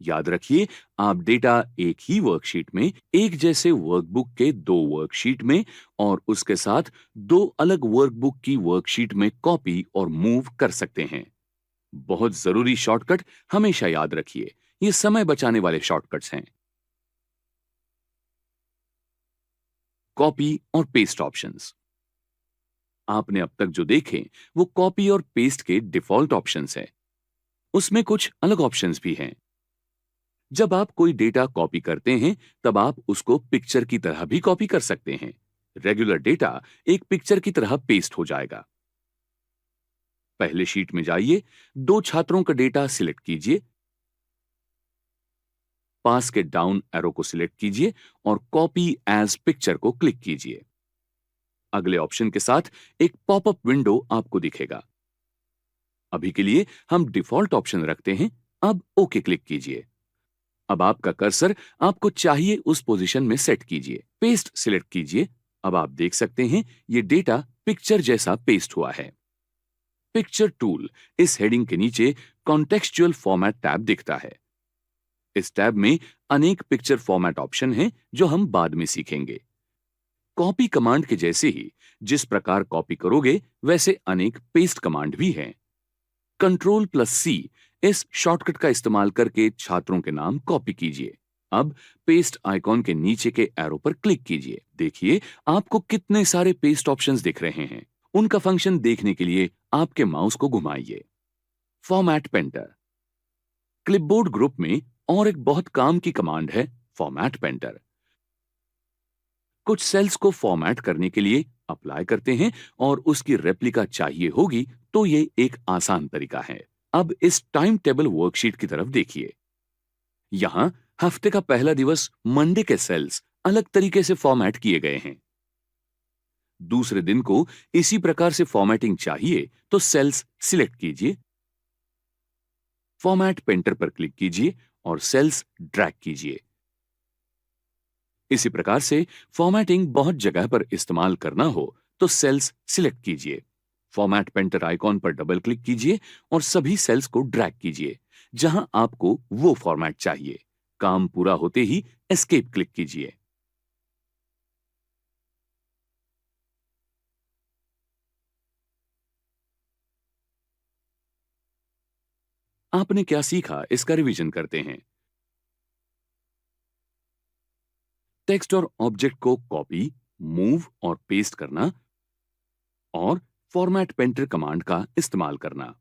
Speaker 1: याद रखिए, आप डेटा एक ही वर्कशीट में एक जैसे वर्कबुक के 2 वर्कशीट में और उसके साथ 2 अलग वर्कबुक की वर्कशीट में कॉपी और मूव कर सकते हैं। बहुत जरूरी शॉर्टकट हमेशा याद रखिए, ये समय बचाने वाले शॉर्टकट्स हैं। कॉपी और पेस्ट ऑप्शंस। आपने अब तक जो देखे वो कॉपी और पेस्ट के डिफॉल्ट ऑप्शंस हैं। उसमें कुछ अलग ऑप्शंस भी हैं। जब आप कोई डेटा कॉपी करते हैं तब आप उसको पिक्चर की तरह भी कॉपी कर सकते हैं। रेगुलर डेटा एक पिक्चर की तरह पेस्ट हो जाएगा। पहले शीट में जाइए, 2 छात्रों का डेटा सिलेक्ट कीजिए, पास के डाउन एरो को सिलेक्ट कीजिए और कॉपी एज पिक्चर को क्लिक कीजिए। अगले ऑप्शन के साथ एक पॉपअप विंडो आपको दिखेगा। अभी के लिए हम डिफॉल्ट ऑप्शन रखते हैं। अब ओके क्लिक कीजिए। अब आपका कर्सर आपको चाहिए उस पोजीशन में सेट कीजिए। पेस्ट सिलेक्ट कीजिए। अब आप देख सकते हैं ये डेटा पिक्चर जैसा पेस्ट हुआ है। पिक्चर टूल इस हेडिंग के नीचे कॉन्टेक्सचुअल फॉर्मेट टैब दिखता है। इस टैब में अनेक पिक्चर फॉर्मेट ऑप्शन हैं जो हम बाद में सीखेंगे। कॉपी कमांड के जैसे ही जिस प्रकार कॉपी करोगे वैसे अनेक पेस्ट कमांड भी हैं। कंट्रोल प्लस सी इस शॉर्टकट का इस्तेमाल करके छात्रों के नाम कॉपी कीजिए। अब पेस्ट आइकॉन के नीचे के एरो पर क्लिक कीजिए। देखिए आपको कितने सारे पेस्ट ऑप्शंस दिख रहे हैं। उनका फंक्शन देखने के लिए आपके माउस को घुमाइए। Format painter. क्लिपबोर्ड ग्रुप में और एक बहुत काम की कमांड है फॉर्मेट पेंटर। कुछ सेल्स को फॉर्मेट करने के लिए अप्लाई करते हैं और उसकी रेप्लिका चाहिए होगी तो ये एक आसान तरीका है। अब इस टाइम टेबल वर्कशीट की तरफ देखिए। यहां हफ्ते का पहला दिवस मंडे के सेल्स अलग तरीके से फॉर्मेट किए गए हैं। दूसरे दिन को इसी प्रकार से फॉर्मेटिंग चाहिए तो सेल्स सिलेक्ट कीजिए, फॉर्मेट पेंटर पर क्लिक कीजिए और सेल्स ड्रैग कीजिए। इसी प्रकार से फॉर्मेटिंग बहुत जगह पर इस्तेमाल करना हो तो सेल्स सिलेक्ट कीजिए, फॉर्मेट पेंटर आइकॉन पर डबल क्लिक कीजिए और सभी सेल्स को ड्रैग कीजिए जहां आपको वो फॉर्मेट चाहिए। काम पूरा होते ही एस्केप क्लिक कीजिए। आपने क्या सीखा, इसका रिवीजन करते हैं। टेक्स्ट और ऑब्जेक्ट को कॉपी, मूव और पेस्ट करना और फॉर्मेट पेंटर कमांड का इस्तेमाल करना।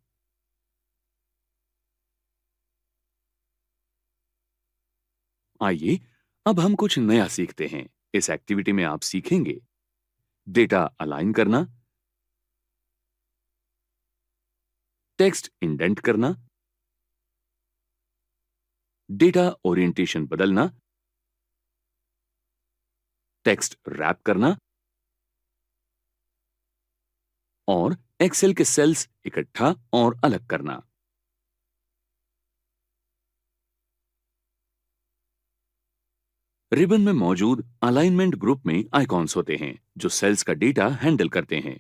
Speaker 1: आइए अब हम कुछ नया सीखते हैं। इस एक्टिविटी में आप सीखेंगे डेटा अलाइन करना, टेक्स्ट इंडेंट करना, डेटा ओरिएंटेशन बदलना, टेक्स्ट रैप करना और एक्सेल के सेल्स इकट्ठा और अलग करना। रिबन में मौजूद अलाइनमेंट ग्रुप में आइकॉन्स होते हैं जो सेल्स का डेटा हैंडल करते हैं।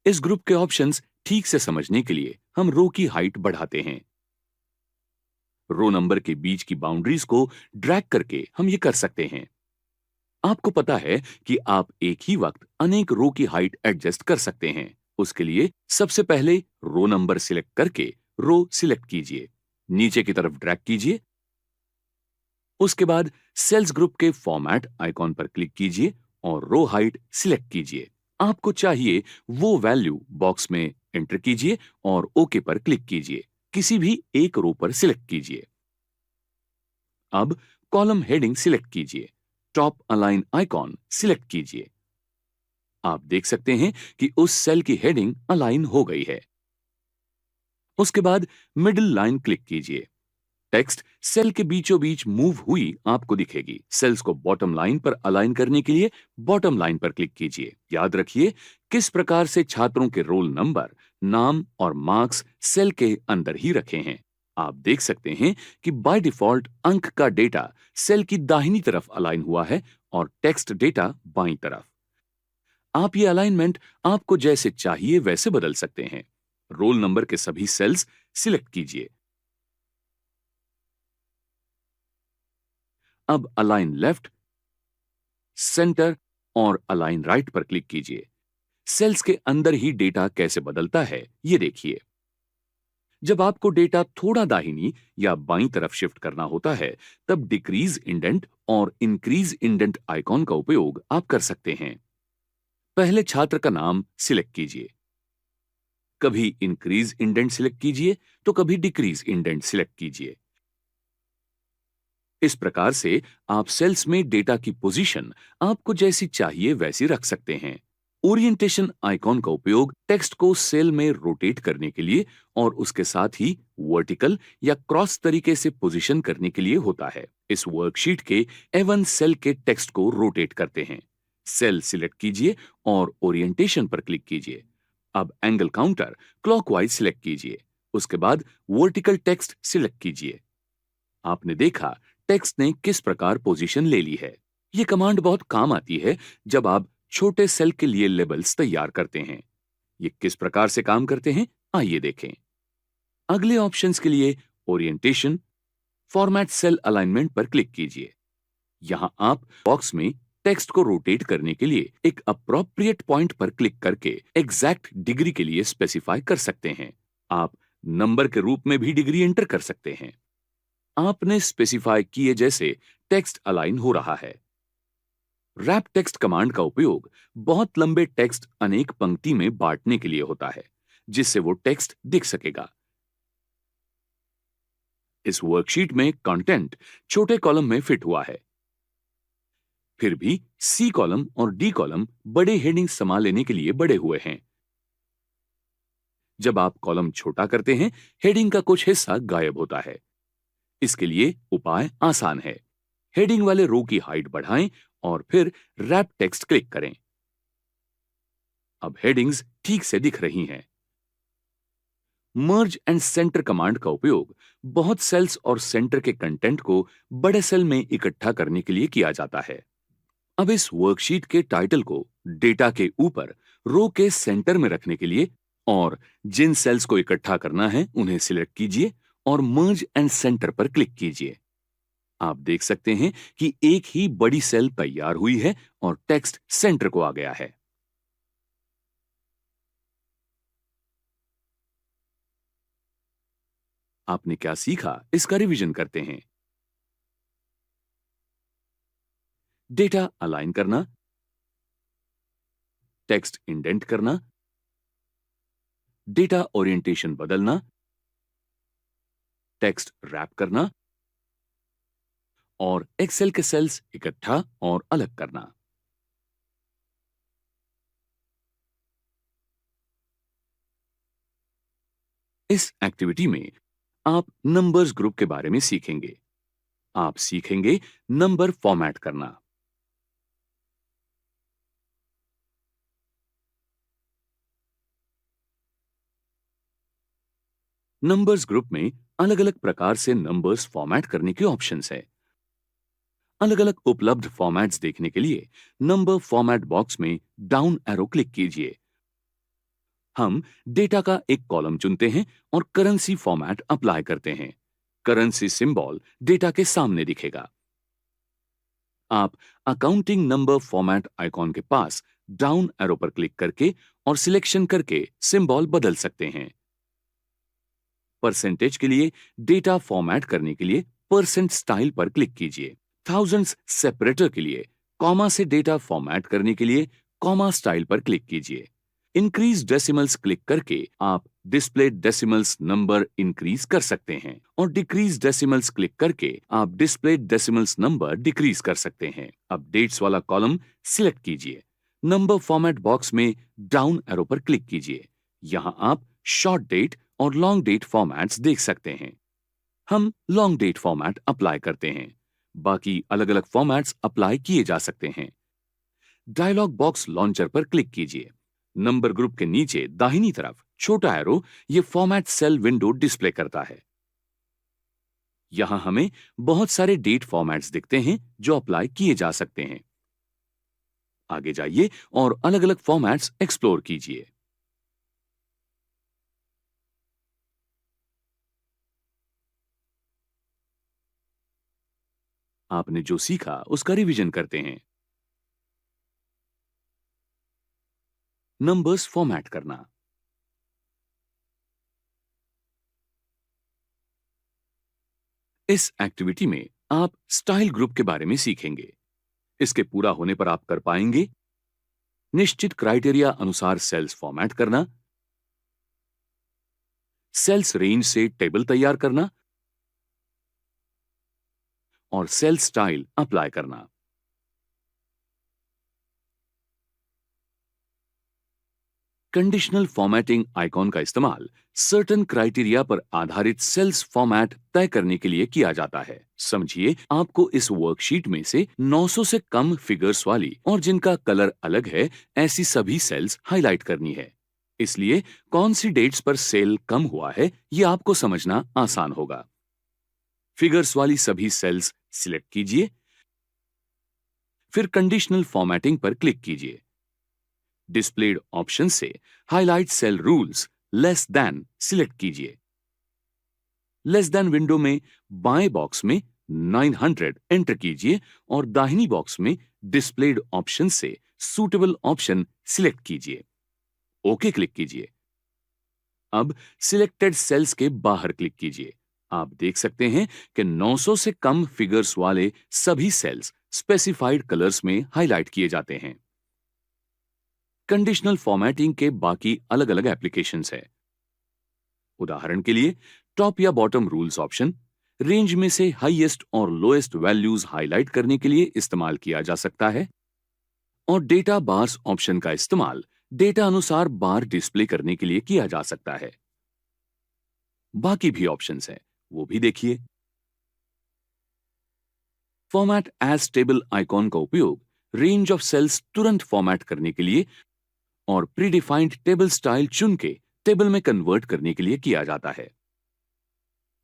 Speaker 1: इस ग्रुप के ऑप्शंस ठीक से समझने के लिए हम रो की हाइट बढ़ाते हैं। रो नंबर के बीच की बाउंड्रीज को ड्रैग करके हम ये कर सकते हैं। आपको पता है कि आप एक ही वक्त अनेक रो की हाइट एडजस्ट कर सकते हैं। उसके लिए सबसे पहले रो नंबर सिलेक्ट करके रो सिलेक्ट कीजिए, नीचे की तरफ ड्रैग कीजिए। उसके बाद सेल्स ग्रुप के फॉर्मेट आइकॉन पर क्लिक कीजिए और रो हाइट सिलेक्ट कीजिए। आपको चाहिए वो वैल्यू बॉक्स में एंटर कीजिए और ओके पर क्लिक कीजिए। किसी भी एक रो पर सिलेक्ट कीजिए। अब कॉलम हेडिंग सिलेक्ट कीजिए, टॉप अलाइन आइकॉन सिलेक्ट कीजिए। आप देख सकते हैं कि उस सेल की हेडिंग अलाइन हो गई है। उसके बाद मिडिल लाइन क्लिक कीजिए। टेक्स्ट सेल के बीचों बीच मूव हुई आपको दिखेगी। सेल्स को बॉटम लाइन पर अलाइन करने के लिए बॉटम लाइन पर क्लिक कीजिए। याद रखिए किस प्रकार से छात्रों के रोल नंबर, नाम और मार्क्स सेल के अंदर ही रखे हैं। आप देख सकते हैं कि बाय डिफॉल्ट अंक का डेटा सेल की दाहिनी तरफ अलाइन हुआ है और टेक्स्ट डेटा बाईं तरफ। आप ये अलाइनमेंट आपको जैसे चाहिए वैसे बदल सकते हैं। रोल नंबर के सभी सेल्स सिलेक्ट कीजिए। अब अलाइन लेफ्ट, सेंटर और अलाइन राइट पर क्लिक कीजिए। सेल्स के अंदर ही डेटा कैसे बदलता है ये देखिए। जब आपको डेटा थोड़ा दाहिनी या बाईं तरफ शिफ्ट करना होता है तब डिक्रीज इंडेंट और इंक्रीज इंडेंट आइकॉन का उपयोग आप कर सकते हैं। पहले छात्र का नाम सिलेक्ट कीजिए, कभी इंक्रीज इंडेंट सिलेक्ट कीजिए तो कभी डिक्रीज इंडेंट सिलेक्ट कीजिए। इस प्रकार से आप सेल्स में डेटा की पोजीशन आपको जैसी चाहिए वैसी रख सकते हैं। ओरिएंटेशन आइकॉन का उपयोग टेक्स्ट को सेल में रोटेट करने के लिए और उसके साथ ही वर्टिकल या क्रॉस तरीके से पोजीशन करने के लिए होता है। इस वर्कशीट के A1 सेल के टेक्स्ट को रोटेट करते हैं। सेल सिलेक्ट कीजिए और ओरिएंटेशन पर क्लिक कीजिए। अब एंगल काउंटर क्लॉकवाइज सिलेक्ट कीजिए। उसके बाद वर्टिकल टेक्स्ट सिलेक्ट कीजिए। आपने देखा टेक्स्ट ने किस प्रकार पोजीशन ले ली है। यह कमांड बहुत काम आती है जब आप छोटे सेल के लिए लेबल्स तैयार करते हैं। ये किस प्रकार से काम करते हैं आइए देखें। अगले ऑप्शंस के लिए ओरिएंटेशन, फॉर्मेट सेल अलाइनमेंट पर क्लिक कीजिए। यहां आप बॉक्स में टेक्स्ट को रोटेट करने के लिए एक अप्रोप्रिएट पॉइंट पर क्लिक करके एग्जैक्ट डिग्री के लिए स्पेसिफाई कर सकते हैं। आप नंबर के रूप में भी डिग्री एंटर कर सकते हैं। आपने स्पेसिफाई किए जैसे टेक्स्ट अलाइन हो रहा है। रैप टेक्स्ट कमांड का उपयोग बहुत लंबे टेक्स्ट अनेक पंक्ति में बांटने के लिए होता है, जिससे वो टेक्स्ट दिख सकेगा। इस वर्कशीट में कंटेंट छोटे कॉलम में फिट हुआ है, फिर भी सी कॉलम और डी कॉलम बड़े हेडिंग संभाल लेने के लिए बड़े हुए हैं। जब आप कॉलम छोटा करते हैं, हेडिंग का कुछ हिस्सा गायब होता है। इसके लिए उपाय आसान है। हेडिंग वाले रो की हाइट बढ़ाएं और फिर रैप टेक्स्ट क्लिक करें। अब हेडिंग्स ठीक से दिख रही हैं। मर्ज एंड सेंटर कमांड का उपयोग बहुत सेल्स और सेंटर के कंटेंट को बड़े सेल में इकट्ठा करने के लिए किया जाता है। अब इस वर्कशीट के टाइटल को डेटा के ऊपर रो के सेंटर में रखने के लिए और जिन सेल्स को इकट्ठा करना है उन्हें सिलेक्ट कीजिए और मर्ज एंड सेंटर पर क्लिक कीजिए। आप देख सकते हैं कि एक ही बड़ी सेल तैयार हुई है और टेक्स्ट सेंटर को आ गया है। आपने क्या सीखा, इसका रिवीजन करते हैं। डेटा अलाइन करना, टेक्स्ट इंडेंट करना, डेटा ओरिएंटेशन बदलना, टेक्स्ट रैप करना और एक्सेल के सेल्स इकट्ठा और अलग करना। इस एक्टिविटी में आप नंबर्स ग्रुप के बारे में सीखेंगे। आप सीखेंगे नंबर फॉर्मेट करना। नंबर्स ग्रुप में अलग अलग प्रकार से नंबर्स फॉर्मेट करने के ऑप्शंस है। अलग अलग उपलब्ध फॉर्मेट्स देखने के लिए नंबर फॉर्मेट बॉक्स में डाउन एरो क्लिक कीजिए। हम डेटा का एक कॉलम चुनते हैं और करेंसी फॉर्मेट अप्लाई करते हैं। करेंसी सिंबल डेटा के सामने दिखेगा। आप अकाउंटिंग नंबर फॉर्मेट आइकॉन के पास डाउन एरो पर क्लिक करके और सिलेक्शन करके सिंबल बदल सकते हैं। परसेंटेज के लिए डेटा फॉर्मेट करने के लिए परसेंट स्टाइल पर क्लिक कीजिए। थाउजेंड्स सेपरेटर के लिए कॉमा से डेटा फॉर्मेट करने के लिए कॉमा स्टाइल पर क्लिक कीजिए। इंक्रीज डेसिमल्स क्लिक करके आप डिस्प्ले डेसिमल्स नंबर इंक्रीज कर सकते हैं और डिक्रीज डेसिमल्स क्लिक करके आप डिस्प्ले डेसिमल्स नंबर डिक्रीज कर सकते हैं। अब डेट्स वाला कॉलम सिलेक्ट कीजिए। नंबर फॉर्मेट बॉक्स में डाउन एरो पर क्लिक कीजिए। यहां आप शॉर्ट डेट और लॉन्ग डेट फॉर्मेट्स देख सकते हैं। हम लॉन्ग डेट फॉर्मेट अप्लाई करते हैं। बाकी अलग अलग फॉर्मेट्स अप्लाई किए जा सकते हैं। डायलॉग बॉक्स लॉन्चर पर क्लिक कीजिए। नंबर ग्रुप के नीचे दाहिनी तरफ छोटा एरो ये फॉर्मेट सेल विंडो डिस्प्ले करता है। यहां हमें बहुत सारे डेट फॉर्मेट्स दिखते हैं जो अप्लाई किए जा सकते हैं। आगे जाइए और अलग अलग फॉर्मेट्स एक्सप्लोर कीजिए। आपने जो सीखा उसका रिवीजन करते हैं। नंबर्स फॉर्मेट करना, इस एक्टिविटी में आप स्टाइल ग्रुप के बारे में सीखेंगे। इसके पूरा होने पर आप कर पाएंगे निश्चित क्राइटेरिया अनुसार सेल्स फॉर्मेट करना, सेल्स रेंज से टेबल तैयार करना और सेल स्टाइल अप्लाई करना। कंडीशनल फॉर्मेटिंग आइकॉन का इस्तेमाल सर्टेन क्राइटेरिया पर आधारित सेल्स फॉर्मेट तय करने के लिए किया जाता है। समझिए, आपको इस वर्कशीट में से 900 से कम फिगर्स वाली और जिनका कलर अलग है ऐसी सभी सेल्स हाईलाइट करनी है। इसलिए कौन सी डेट्स पर सेल कम हुआ है ये आपको समझना आसान होगा। फिगर्स वाली सभी सेल्स सिलेक्ट कीजिए, फिर कंडीशनल फॉर्मेटिंग पर क्लिक कीजिए। डिस्प्लेड ऑप्शन से highlight cell rules less than select कीजिए। लेस देन विंडो में बाएं बॉक्स में 900 एंटर कीजिए और दाहिनी बॉक्स में डिस्प्लेड ऑप्शन से सूटेबल ऑप्शन सिलेक्ट कीजिए। ओके क्लिक कीजिए। अब सिलेक्टेड सेल्स के बाहर क्लिक कीजिए। आप देख सकते हैं कि 900 से कम फिगर्स वाले सभी सेल्स स्पेसिफाइड कलर्स में हाईलाइट किए जाते हैं। कंडीशनल फॉर्मेटिंग के बाकी अलग अलग एप्लीकेशंस है। उदाहरण के लिए टॉप या बॉटम रूल्स ऑप्शन रेंज में से हाईएस्ट और लोएस्ट वैल्यूज हाईलाइट करने के लिए इस्तेमाल किया जा सकता है, और डेटा बार्स ऑप्शन का इस्तेमाल डेटा अनुसार बार डिस्प्ले करने के लिए किया जा सकता है। बाकी भी ऑप्शंस हैं, वो भी देखिए। फॉर्मेट एज टेबल आइकॉन का उपयोग रेंज ऑफ सेल्स तुरंत फॉर्मेट करने के लिए और प्रीडिफाइंड टेबल स्टाइल चुन के टेबल में कन्वर्ट करने के लिए किया जाता है।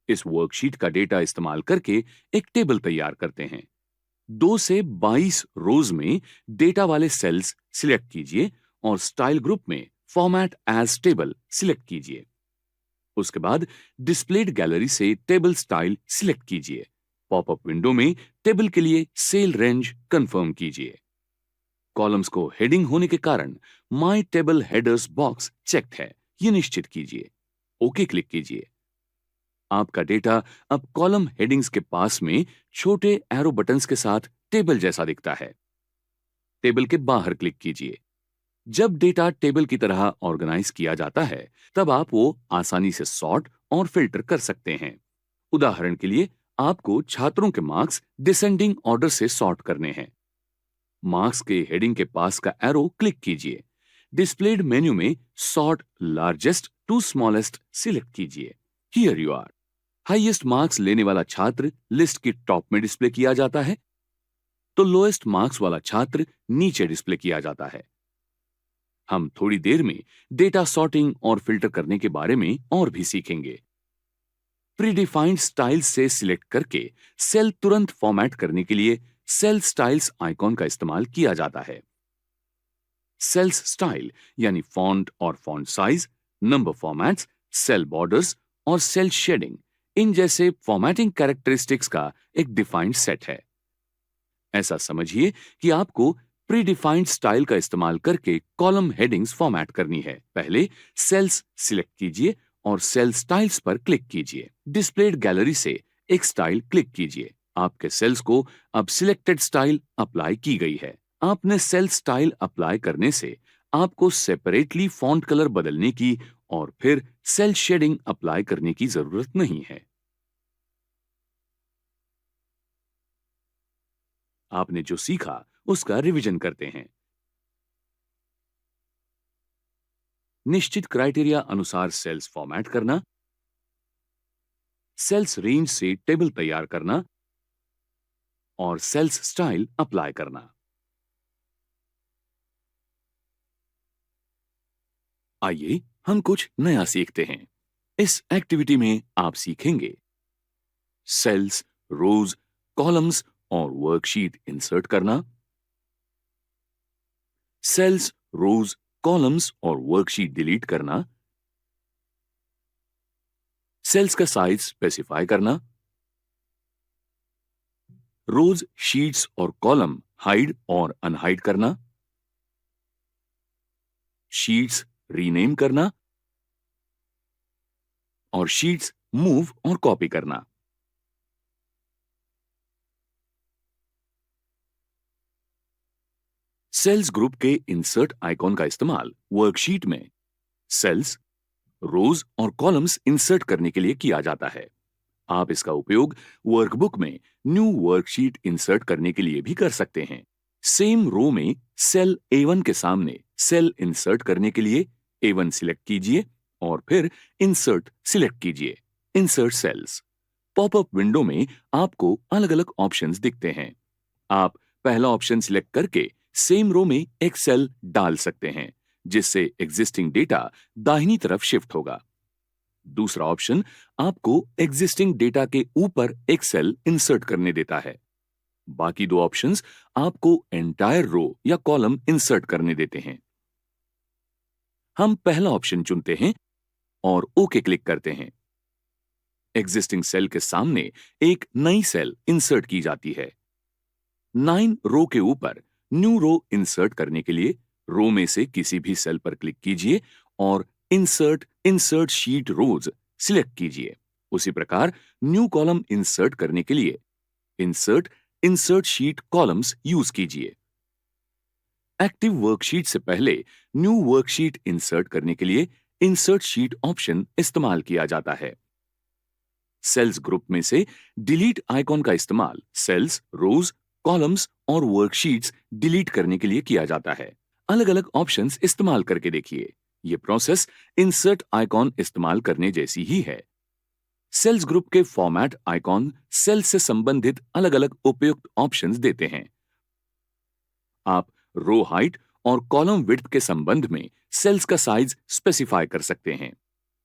Speaker 1: इस वर्कशीट का डेटा इस्तेमाल करके एक टेबल तैयार करते हैं। 2 से 22 रोज में डेटा वाले सेल्स सिलेक्ट कीजिए और स्टाइल ग्रुप में फॉर्मेट एज टेबल सिलेक्ट कीजिए। उसके बाद डिस्प्लेड गैलरी से टेबल स्टाइल सिलेक्ट कीजिए। पॉपअप विंडो में टेबल के लिए सेल रेंज कंफर्म कीजिए। कॉलम्स को हेडिंग होने के कारण my table headers box checked है, ये निश्चित कीजिए। ओके क्लिक कीजिए। आपका डेटा अब कॉलम हेडिंग्स के पास में छोटे एरो बटन्स के साथ टेबल जैसा दिखता है। टेबल के बाहर क्लिक कीजिए। जब डेटा टेबल की तरह ऑर्गेनाइज किया जाता है, तब आप वो आसानी से सॉर्ट और फिल्टर कर सकते हैं। उदाहरण के लिए आपको छात्रों के मार्क्स डिसेंडिंग ऑर्डर से सॉर्ट करने हैं। मार्क्स के हेडिंग के पास का एरो क्लिक कीजिए। डिस्प्लेड मेन्यू में sort largest to smallest select कीजिए। Here you are. Highest marks लेने वाला छात्र लिस्ट की टॉप में डिस्प्ले किया जाता है, तो लोएस्ट मार्क्स वाला छात्र नीचे डिस्प्ले किया जाता है। हम थोड़ी देर में डेटा सॉर्टिंग और फिल्टर करने के बारे में और भी सीखेंगे। प्रीडिफाइंड स्टाइल्स से सिलेक्ट करके सेल तुरंत फॉर्मेट करने के लिए सेल स्टाइल्स आइकॉन का इस्तेमाल किया जाता है। सेल्स स्टाइल यानी फॉन्ट और font size, number formats, cell borders और सेल शेडिंग, इन जैसे फॉर्मेटिंग कैरेक्टरिस्टिक्स का एक डिफाइंड सेट है। ऐसा समझिए कि आपको प्रीडिफाइंड स्टाइल का इस्तेमाल करके कॉलम हेडिंग्स फॉर्मेट करनी है। पहले सेल्स सिलेक्ट कीजिए और सेल स्टाइल्स पर क्लिक कीजिए। डिस्प्लेड गैलरी से एक स्टाइल क्लिक कीजिए। आपके सेल्स को अब सिलेक्टेड स्टाइल अप्लाई की गई है। आपने सेल स्टाइल अप्लाई करने से आपको सेपरेटली फॉन्ट कलर बदलने की और फिर सेल शेडिंग अप्लाई करने की जरूरत नहीं है। आपने जो सीखा उसका रिवीजन करते हैं। निश्चित क्राइटेरिया अनुसार सेल्स फॉर्मेट करना, सेल्स रेंज से टेबल तैयार करना और सेल्स स्टाइल अप्लाई करना। आइए हम कुछ नया सीखते हैं। इस एक्टिविटी में आप सीखेंगे सेल्स, रोज, कॉलम्स और वर्कशीट इंसर्ट करना, सेल्स, रोज, कॉलम्स और वर्कशीट डिलीट करना, सेल्स का साइज स्पेसिफाई करना, रोज, शीट्स और कॉलम हाइड और अनहाइड करना, शीट्स रीनेम करना और शीट्स मूव और कॉपी करना। सेल्स ग्रुप के इंसर्ट आइकॉन का इस्तेमाल वर्कशीट में सेल्स, रोज और कॉलम्स इंसर्ट करने के लिए किया जाता है। आप इसका उपयोग वर्कबुक में न्यू वर्कशीट इंसर्ट करने के लिए भी कर सकते हैं। सेम रो में सेल A1 के सामने सेल इंसर्ट करने के लिए A1 सिलेक्ट कीजिए और फिर इंसर्ट सिलेक्ट कीजिए। Insert cells. पॉपअप विंडो में आपको अलग अलग ऑप्शंस दिखते हैं। आप पहला ऑप्शन सिलेक्ट करके सेम रो में एक सेल डाल सकते हैं, जिससे एग्जिस्टिंग डेटा दाहिनी तरफ शिफ्ट होगा। दूसरा ऑप्शन आपको एग्जिस्टिंग डेटा के ऊपर एक सेल इंसर्ट करने देता है। बाकी दो ऑप्शंस आपको एंटायर रो या कॉलम इंसर्ट करने देते हैं। हम पहला ऑप्शन चुनते हैं और ओके क्लिक करते हैं। एग्जिस्टिंग सेल के सामने एक नई सेल इंसर्ट की जाती है। 9 रो के ऊपर न्यू रो इंसर्ट करने के लिए रो में से किसी भी सेल पर क्लिक कीजिए और इंसर्ट शीट रोज सिलेक्ट कीजिए। उसी प्रकार न्यू कॉलम इंसर्ट करने के लिए इंसर्ट शीट कॉलम्स यूज कीजिए। एक्टिव वर्कशीट से पहले न्यू वर्कशीट इंसर्ट करने के लिए इंसर्ट शीट ऑप्शन इस्तेमाल किया जाता है। सेल्स ग्रुप में से डिलीट आइकॉन का इस्तेमाल सेल्स, रोज, कॉलम्स और वर्कशीट्स डिलीट करने के लिए किया जाता है। अलग अलग ऑप्शंस इस्तेमाल करके देखिए। यह प्रोसेस इंसर्ट आइकॉन इस्तेमाल करने जैसी ही है। सेल्स ग्रुप के फॉर्मेट आइकॉन सेल से संबंधित अलग अलग उपयुक्त ऑप्शंस देते हैं। आप रो हाइट और कॉलम विड्थ के संबंध में सेल्स का साइज स्पेसिफाई कर सकते हैं।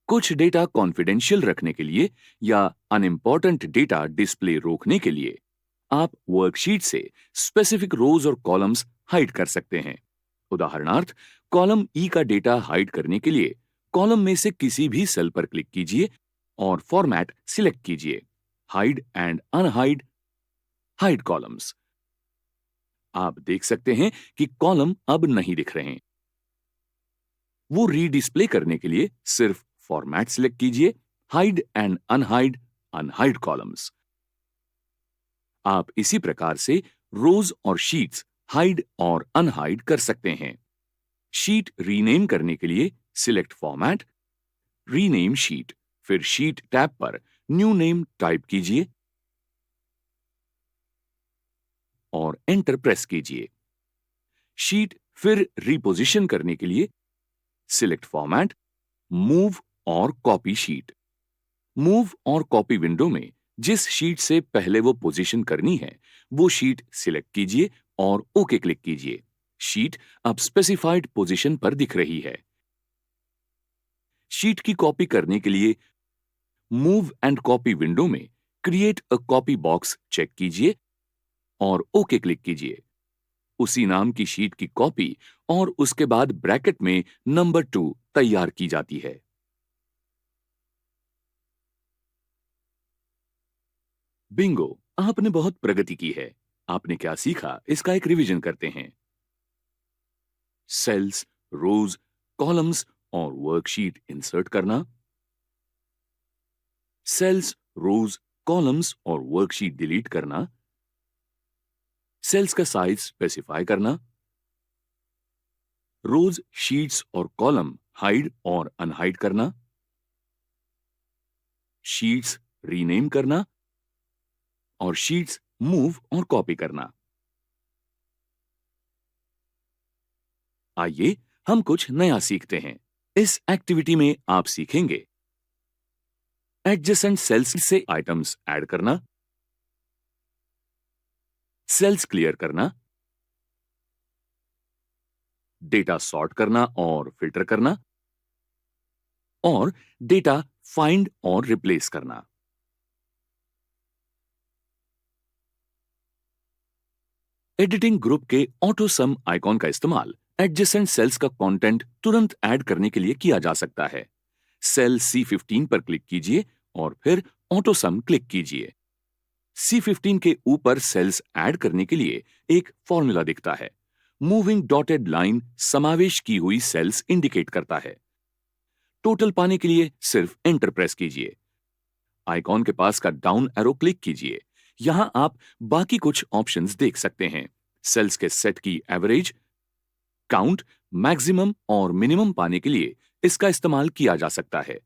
Speaker 1: कुछ डेटा कॉन्फिडेंशियल रखने के लिए या अनइम्पॉर्टेंट डेटा डिस्प्ले रोकने के लिए आप वर्कशीट से स्पेसिफिक रोज और कॉलम्स हाइड कर सकते हैं। उदाहरणार्थ, कॉलम ई का डेटा हाइड करने के लिए कॉलम में से किसी भी सेल पर क्लिक कीजिए और फॉर्मेट सिलेक्ट कीजिए, hide and unhide hide columns. आप देख सकते हैं कि कॉलम अब नहीं दिख रहे हैं। वो रीडिस्प्ले करने के लिए सिर्फ फॉर्मेट सिलेक्ट कीजिए, हाइड एंड अनहाइड कॉलम्स। आप इसी प्रकार से रोज और शीट्स हाइड और अनहाइड कर सकते हैं। शीट रीनेम करने के लिए सिलेक्ट फॉर्मेट, रीनेम शीट, फिर शीट टैब पर न्यू नेम टाइप कीजिए और एंटर प्रेस कीजिए। शीट फिर रिपोजिशन करने के लिए सिलेक्ट फॉर्मेट, मूव और कॉपी शीट। मूव और कॉपी विंडो में जिस शीट से पहले वो पोजीशन करनी है वो शीट सिलेक्ट कीजिए और ओके क्लिक कीजिए। शीट अब स्पेसिफाइड पोजीशन पर दिख रही है। शीट की कॉपी करने के लिए मूव एंड कॉपी विंडो में create a copy box check कीजिए और ओके क्लिक कीजिए। उसी नाम की शीट की कॉपी और उसके बाद ब्रैकेट में नंबर 2 तैयार की जाती है। बिंगो, आपने बहुत प्रगति की है। आपने क्या सीखा, इसका एक रिवीजन करते हैं। सेल्स, रोज, कॉलम्स और वर्कशीट इंसर्ट करना, सेल्स, रोज, कॉलम्स और वर्कशीट डिलीट करना, सेल्स का साइज स्पेसिफाई करना, रोज, शीट्स और कॉलम हाइड और अनहाइड करना, शीट्स रीनेम करना और शीट्स मूव और कॉपी करना। आइए हम कुछ नया सीखते हैं। इस एक्टिविटी में आप सीखेंगे एडजेसेंट सेल्स से आइटम्स ऐड करना, सेल्स क्लियर करना, डेटा सॉर्ट करना और फिल्टर करना और डेटा फाइंड और रिप्लेस करना। एडिटिंग ग्रुप के ऑटो सम आइकॉन का इस्तेमाल एडजेसेंट सेल्स का कंटेंट तुरंत ऐड करने के लिए किया जा सकता है। सेल C15 पर क्लिक कीजिए और फिर ऑटो सम क्लिक कीजिए। C15 के ऊपर सेल्स ऐड करने के लिए एक फॉर्मूला दिखता है। मूविंग डॉटेड लाइन समावेश की हुई सेल्स इंडिकेट करता है। टोटल पाने के लिए सिर्फ एंटर प्रेस कीजिए। आइकॉन के पास का डाउन एरो क्लिक कीजिए। यहां आप बाकी कुछ ऑप्शंस देख सकते हैं। सेल्स के सेट की एवरेज, काउंट, मैक्सिमम और मिनिमम पाने के लिए इसका इस्तेमाल किया जा सकता है।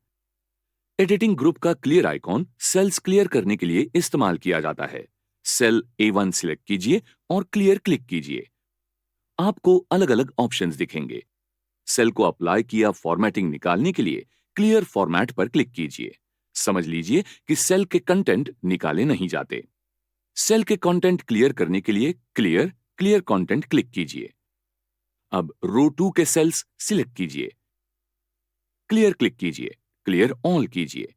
Speaker 1: एडिटिंग ग्रुप का क्लियर आइकॉन सेल्स क्लियर करने के लिए इस्तेमाल किया जाता है। सेल A1 सिलेक्ट कीजिए और क्लियर क्लिक कीजिए। आपको अलग अलग ऑप्शंस दिखेंगे। सेल को अप्लाई किया फॉर्मेटिंग निकालने के लिए क्लियर फॉर्मेट पर क्लिक कीजिए। समझ लीजिए कि सेल के कंटेंट निकाले नहीं जाते। सेल के कंटेंट क्लियर करने के लिए क्लियर कंटेंट क्लिक कीजिए। अब रो 2 के सेल्स सिलेक्ट कीजिए, क्लियर क्लिक कीजिए, क्लियर ऑल कीजिए।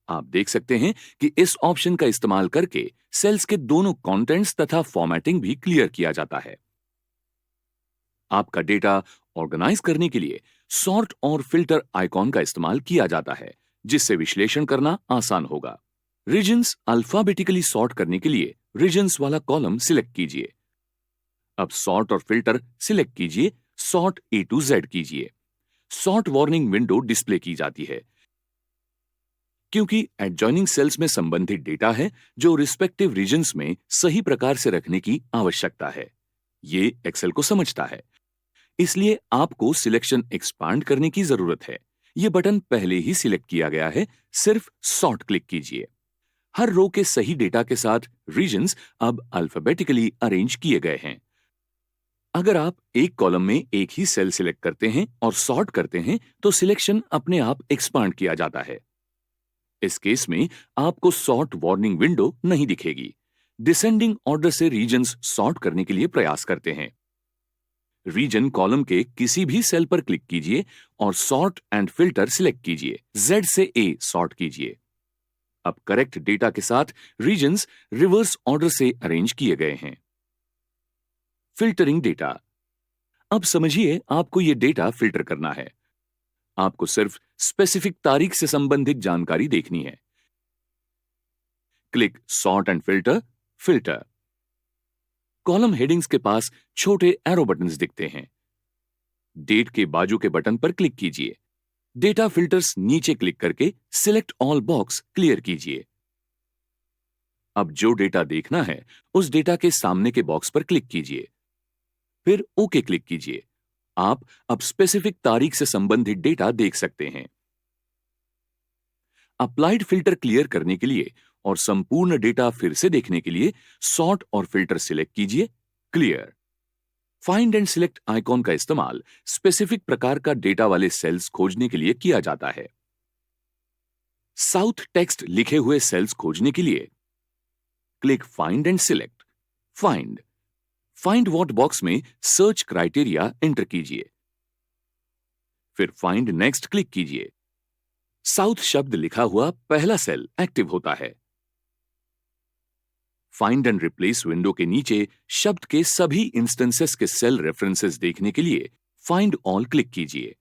Speaker 1: आप देख सकते हैं कि इस ऑप्शन का इस्तेमाल करके सेल्स के दोनों कंटेंट्स तथा फॉर्मेटिंग भी क्लियर किया जाता है। आपका डेटा ऑर्गेनाइज करने के लिए सॉर्ट और फिल्टर आइकॉन का इस्तेमाल किया जाता है, जिससे विश्लेषण करना आसान होगा। रीजन्स अल्फाबेटिकली सॉर्ट करने के लिए रीजन्स वाला कॉलम सिलेक्ट कीजिए। अब सॉर्ट और फिल्टर सिलेक्ट कीजिए, सॉर्ट A to Z कीजिए। सॉर्ट वार्निंग विंडो डिस्प्ले की जाती है क्योंकि एडजॉइनिंग सेल्स में संबंधित डेटा है जो रिस्पेक्टिव रीजन्स में सही प्रकार से रखने की आवश्यकता है। ये एक्सेल को समझता है, इसलिए आपको सिलेक्शन एक्सपांड करने की जरूरत है। ये बटन पहले ही सिलेक्ट किया गया है, सिर्फ सॉर्ट क्लिक कीजिए। हर रो के सही डेटा के साथ रीजन्स अब अल्फाबेटिकली अरेंज किए गए हैं। अगर आप एक कॉलम में एक ही सेल सिलेक्ट करते हैं और सॉर्ट करते हैं तो सिलेक्शन अपने आप एक्सपांड किया जाता है। इस केस में आपको सॉर्ट वार्निंग विंडो नहीं दिखेगी। डिसेंडिंग ऑर्डर से रीजन्स सॉर्ट करने के लिए प्रयास करते हैं। रीजन कॉलम के किसी भी सेल पर क्लिक कीजिए और सॉर्ट एंड फिल्टर सिलेक्ट कीजिए। Z से A सॉर्ट कीजिए। अब करेक्ट डेटा के साथ रीजन्स रिवर्स ऑर्डर से अरेंज किए गए हैं। Filtering data. अब समझिए आपको यह डेटा फिल्टर करना है। आपको सिर्फ स्पेसिफिक तारीख से संबंधित जानकारी देखनी है। Click sort and filter, filter. Column headings के पास छोटे एरो बटन्स दिखते हैं। डेट के बाजू के बटन पर क्लिक कीजिए। डेटा फिल्टर्स नीचे क्लिक करके सिलेक्ट ऑल बॉक्स क्लियर कीजिए। अब जो डेटा देखना है उस डेटा के सामने के बॉक्स पर क्लिक कीजिए, फिर ओके क्लिक कीजिए। आप अब स्पेसिफिक तारीख से संबंधित डेटा देख सकते हैं। अप्लाइड फिल्टर क्लियर करने के लिए और संपूर्ण डेटा फिर से देखने के लिए सॉर्ट और फिल्टर सिलेक्ट कीजिए, clear. Find and select icon का इस्तेमाल स्पेसिफिक प्रकार का डेटा वाले सेल्स खोजने के लिए किया जाता है। साउथ टेक्स्ट लिखे हुए सेल्स खोजने के लिए click find and select, find. Find what box में सर्च क्राइटेरिया एंटर कीजिए, फिर फाइंड नेक्स्ट क्लिक कीजिए। साउथ शब्द लिखा हुआ पहला सेल एक्टिव होता है। फाइंड एंड रिप्लेस विंडो के नीचे शब्द के सभी इंस्टेंसेस के सेल रेफरेंसेस देखने के लिए फाइंड ऑल क्लिक कीजिए।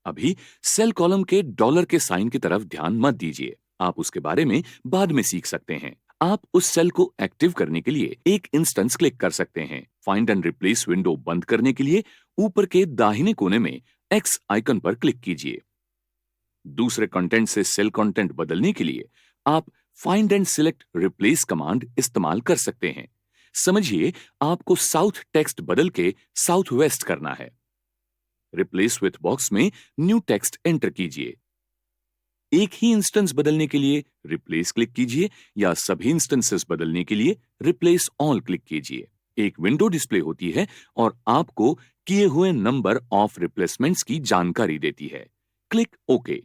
Speaker 1: अभी सेल कॉलम के डॉलर के साइन की तरफ ध्यान मत दीजिए, आप उसके बारे में बाद में सीख सकते हैं। आप उस सेल को एक्टिव करने के लिए एक इंस्टेंस क्लिक कर सकते हैं। फाइंड एंड रिप्लेस विंडो बंद करने के लिए ऊपर के दाहिने कोने में X आइकन पर क्लिक कीजिए। दूसरे कंटेंट से सेल कंटेंट बदलने के लिए आप find and select replace command इस्तेमाल कर सकते हैं। समझिए आपको साउथ टेक्स्ट बदल के साउथ वेस्ट करना है। रिप्लेस विथ बॉक्स में न्यू टेक्स्ट एंटर कीजिए। एक ही इंस्टेंस बदलने के लिए रिप्लेस क्लिक कीजिए या सभी इंस्टेंसेस बदलने के लिए रिप्लेस ऑल क्लिक कीजिए। एक विंडो डिस्प्ले होती है और आपको किए हुए नंबर ऑफ रिप्लेसमेंट्स की जानकारी देती है। Click okay.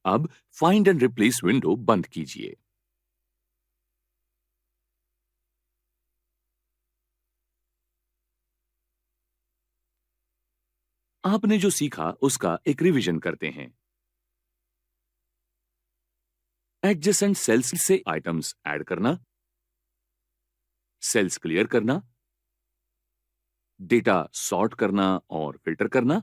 Speaker 1: अब फाइंड एंड रिप्लेस विंडो बंद कीजिए। आपने जो सीखा उसका एक रिवीजन करते हैं। एडजेसेंट सेल्स से आइटम्स ऐड करना, सेल्स क्लियर करना, डेटा सॉर्ट करना और फिल्टर करना,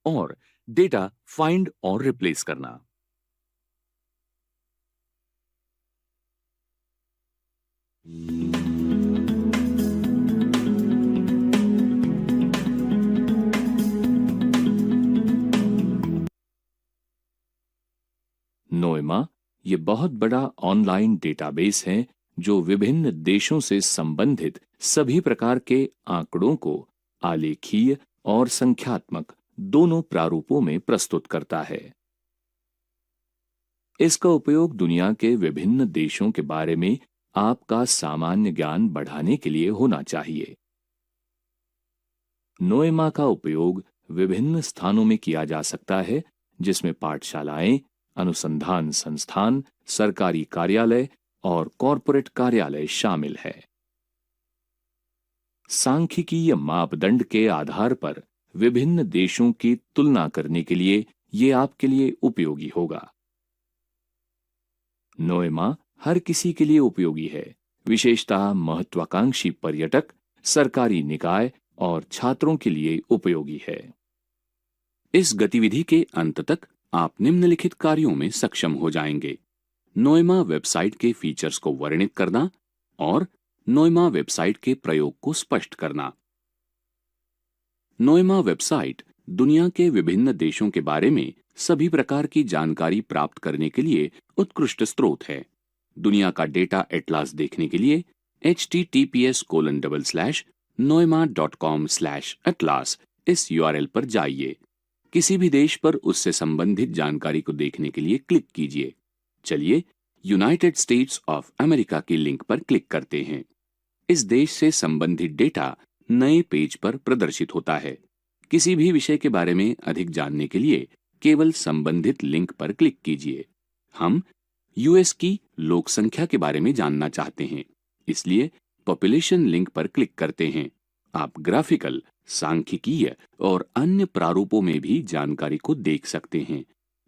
Speaker 1: और डेटा फाइंड और रिप्लेस करना।
Speaker 2: नोएमा ये बहुत बड़ा ऑनलाइन डेटाबेस है जो विभिन्न देशों से संबंधित सभी प्रकार के आंकड़ों को आलेखीय और संख्यात्मक दोनों प्रारूपों में प्रस्तुत करता है। इसका उपयोग दुनिया के विभिन्न देशों के बारे में आपका सामान्य ज्ञान बढ़ाने के लिए होना चाहिए। नोएमा का उपयोग विभिन्न स्थानों में किया जा सकता है, जिसमें पाठशालाएं, अनुसंधान संस्थान, सरकारी कार्यालय और कॉरपोरेट कार्यालय शामिल है। सांख्यिकीय मापदंड के आधार पर विभिन्न देशों की तुलना करने के लिए ये आपके लिए उपयोगी होगा। नोएमा हर किसी के लिए उपयोगी है, विशेषतः महत्वाकांक्षी पर्यटक, सरकारी निकाय और छात्रों के लिए उपयोगी है। इस गतिविधि के अंत तक आप निम्नलिखित कार्यों में सक्षम हो जाएंगे।
Speaker 1: नोएमा वेबसाइट के फीचर्स को वर्णित करना और नोएमा वेबसाइट के प्रयोग को स्पष्ट करना। नोएमा वेबसाइट दुनिया के विभिन्न देशों के बारे में सभी प्रकार की जानकारी प्राप्त करने के लिए उत्कृष्ट स्रोत है। दुनिया का डेटा एटलास देखने के लिए https://noema.com/atlas इस URL पर जाइए। किसी भी देश पर उससे संबंधित जानकारी को देखने के लिए क्लिक कीजिए। चलिए यूनाइटेड स्टेट्स ऑफ अमेरिका की लिंक पर क्लिक करते हैं। इस देश से संबंधित डेटा नए पेज पर प्रदर्शित होता है। किसी भी विषय के बारे में अधिक जानने के लिए केवल संबंधित लिंक पर क्लिक कीजिए। हम यूएस की लोक संख्या के बारे में जानना चाहते हैं, इसलिए पॉपुलेशन लिंक पर क्लिक करते हैं। आप ग्राफिकल, सांख्यिकीय और अन्य प्रारूपों में भी जानकारी को देख सकते हैं।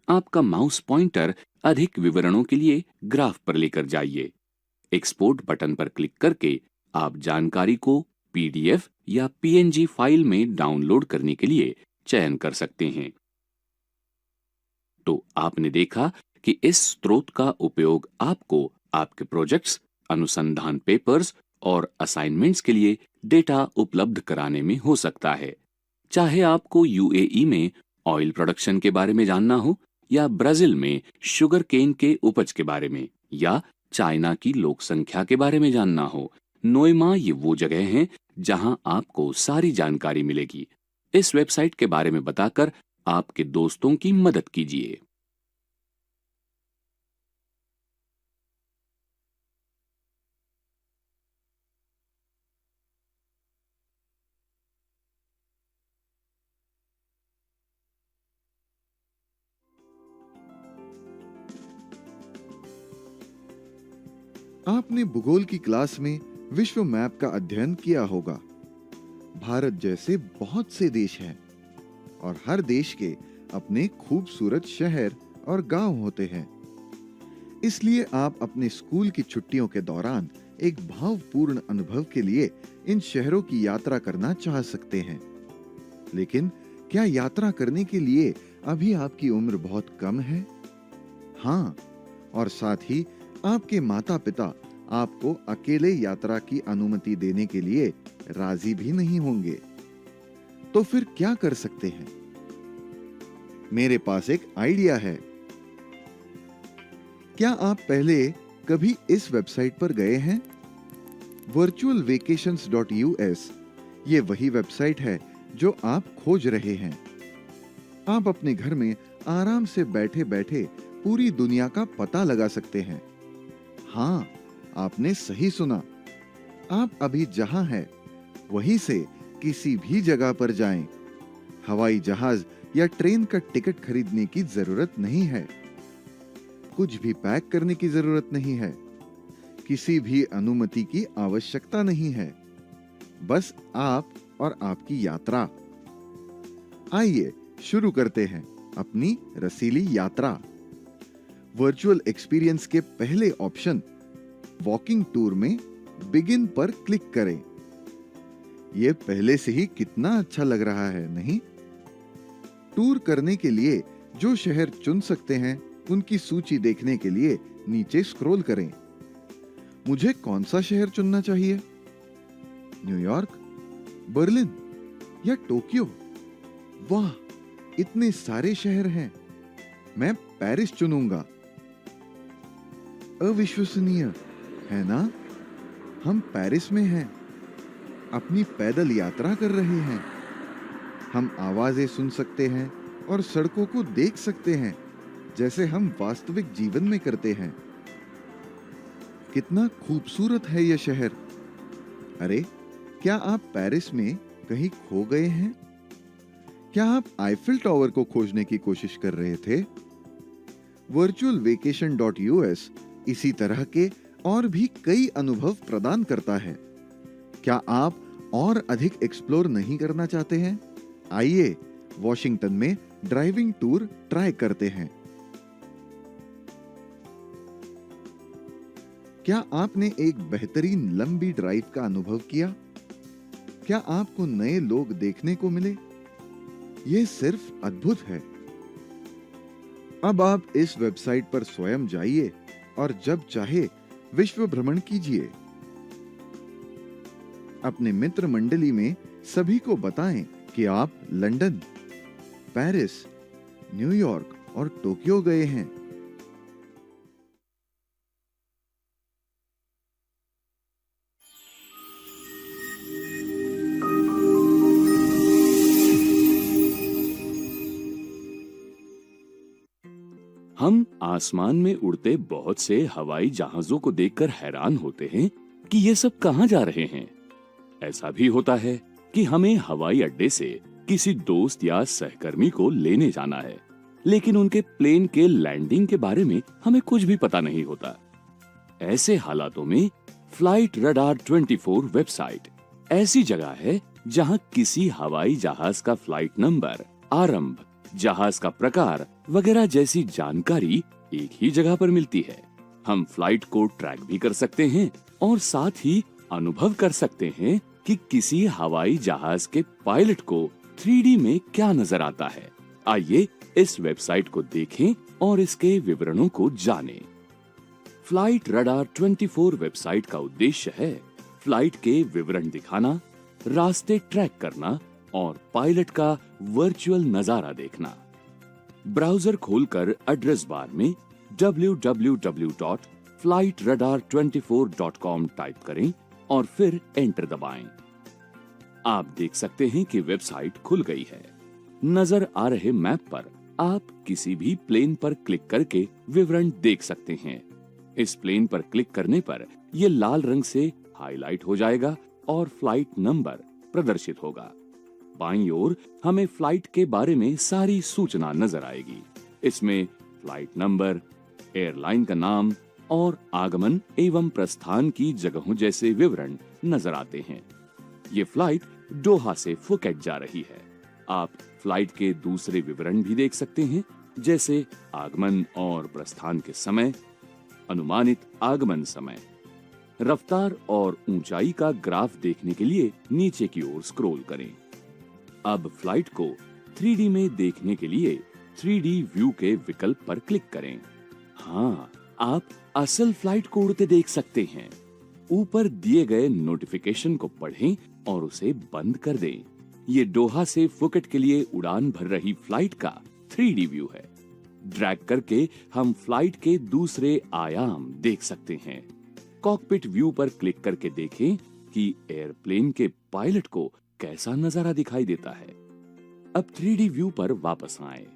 Speaker 1: आपका माउस पॉइंटर अधिक विवरणों के लिए ग्राफ पर लेकर जाइए। एक्सपोर्ट बटन पर क्लिक करके आप जानकारी को पीडीएफ या पीएनजी फाइल में डाउनलोड करने के लिए चयन कर सकते हैं। तो आपने देखा कि इस स्रोत का उपयोग आपको आपके प्रोजेक्ट्स, अनुसंधान पेपर्स और असाइनमेंट्स के लिए डेटा उपलब्ध कराने में हो सकता है। चाहे आपको यूएई में ऑयल प्रोडक्शन के बारे में जानना हो, या ब्राजील में शुगर केन के उपज के बारे में, या चाइना की लोक संख्या के बारे में जानना हो, नोएमा ये वो जगह है जहां आपको सारी जानकारी मिलेगी। इस वेबसाइट के बारे में बताकर आपके दोस्तों की मदद कीजिए।
Speaker 3: आपने भूगोल की क्लास में विश्व मैप का अध्ययन किया होगा। भारत जैसे बहुत से देश हैं और हर देश के अपने खूबसूरत शहर और गांव होते हैं। इसलिए आप अपने स्कूल की छुट्टियों के दौरान एक भावपूर्ण अनुभव के लिए इन शहरों की यात्रा करना चाह सकते हैं। लेकिन क्या यात्रा करने के लिए अभी आपकी उम्र बहुत कम है? हाँ, और साथ ही आपके माता-पिता आपको अकेले यात्रा की अनुमति देने के लिए राजी भी नहीं होंगे। तो फिर क्या कर सकते हैं? मेरे पास एक आइडिया है। क्या आप पहले कभी इस वेबसाइट पर गए हैं? virtualvacations.us ये वही वेबसाइट है जो आप खोज रहे हैं। आप अपने घर में आराम से बैठे-बैठे पूरी दुनिया का पता लगा सकते हैं। हाँ, आपने सही सुना। आप अभी जहां हैं, वहीं से किसी भी जगह पर जाएं। हवाई जहाज या ट्रेन का टिकट खरीदने की जरूरत नहीं है। कुछ भी पैक करने की जरूरत नहीं है। किसी भी अनुमति की आवश्यकता नहीं है। बस आप और आपकी यात्रा। आइए शुरू करते हैं अपनी रसीली यात्रा। वर्चुअल एक्सपीरियंस के पहले ऑप्शन वॉकिंग टूर में बिगिन पर क्लिक करें। यह पहले से ही कितना अच्छा लग रहा है, नहीं? टूर करने के लिए जो शहर चुन सकते हैं, उनकी सूची देखने के लिए नीचे स्क्रॉल करें। मुझे कौन सा शहर चुनना चाहिए? न्यूयॉर्क, बर्लिन या टोक्यो? वाह, इतने सारे शहर हैं। मैं पेरिस चुनूंगा। अविश्वसनीय है ना? हम पेरिस में हैं, अपनी पैदल यात्रा कर रहे हैं। हम आवाजें सुन सकते हैं और सड़कों को देख सकते हैं जैसे हम वास्तविक जीवन में करते हैं। कितना खूबसूरत है यह शहर। अरे, क्या आप पेरिस में कहीं खो गए हैं? क्या आप आईफिल टावर को खोजने की कोशिश कर रहे थे? virtualvacation.us इसी तरह के और भी कई अनुभव प्रदान करता है। क्या आप और अधिक एक्सप्लोर नहीं करना चाहते हैं? आइए वॉशिंगटन में ड्राइविंग टूर ट्राई करते हैं। क्या आपने एक बेहतरीन लंबी ड्राइव का अनुभव किया? क्या आपको नए लोग देखने को मिले? यह सिर्फ अद्भुत है। अब आप इस वेबसाइट पर स्वयं जाइए और जब चाहे विश्व भ्रमण कीजिए। अपने मित्र मंडली में सभी को बताएं कि आप लंदन, पेरिस, न्यूयॉर्क और टोक्यो गए हैं।
Speaker 1: हम आसमान में उड़ते बहुत से हवाई जहाजों को देखकर हैरान होते हैं कि ये सब कहां जा रहे हैं। ऐसा भी होता है कि हमें हवाई अड्डे से किसी दोस्त या सहकर्मी को लेने जाना है, लेकिन उनके प्लेन के लैंडिंग के बारे में हमें कुछ भी पता नहीं होता। ऐसे हालातों में फ्लाइट रडार 24 वेबसाइट ऐसी जगह है जहां किसी हवाई जहाज का फ्लाइट नंबर, आरंभ, जहाज का प्रकार वगैरह जैसी जानकारी एक ही जगह पर मिलती है। हम फ्लाइट को ट्रैक भी कर सकते हैं और साथ ही अनुभव कर सकते हैं कि किसी हवाई जहाज के पायलट को 3D में क्या नजर आता है। आइए इस वेबसाइट को देखें और इसके विवरणों को जानें। फ्लाइट रडार 24 वेबसाइट का उद्देश्य है फ्लाइट के विवरण दिखाना, रास्ते ट्रैक करना और पायलट का वर्चुअल नजारा देखना। ब्राउजर खोलकर एड्रेस बार में www.flightradar24.com टाइप करें और फिर एंटर दबाएं। आप देख सकते हैं कि वेबसाइट खुल गई है। नजर आ रहे मैप पर आप किसी भी प्लेन पर क्लिक करके विवरण देख सकते हैं। इस प्लेन पर क्लिक करने पर यह लाल रंग से हाईलाइट हो जाएगा और फ्लाइट नंबर प्रदर्शित होगा। बाईं ओर हमें फ्लाइट के बारे में सारी सूचना नजर आएगी। इसमें फ्लाइट नंबर, एयरलाइन का नाम और आगमन एवं प्रस्थान की जगहों जैसे विवरण नजर आते हैं। ये फ्लाइट डोहा से फुकेट जा रही है। आप फ्लाइट के दूसरे विवरण भी देख सकते हैं, जैसे आगमन और प्रस्थान के समय, अनुमानित आगमन समय। रफ्तार और ऊंचाई का ग्राफ देखने के लिए नीचे की ओर स्क्रॉल करें। अब फ्लाइट को 3D में देखने के लिए 3D व्यू के विकल्प पर क्लिक करें। हाँ, आप असल फ्लाइट को उड़ते देख सकते हैं। ऊपर दिए गए नोटिफिकेशन को पढ़ें और उसे बंद कर दें। ये डोहा से फुकेट के लिए उड़ान भर रही फ्लाइट का 3D व्यू है। ड्रैग करके हम फ्लाइट के दूसरे आयाम देख सकते हैं। कॉकपिट व्यू पर क्लिक करके देखें कि एयरप्लेन के पायलट को कैसा नजारा दिखाई देता है। अब 3D व्यू पर वापस आएं।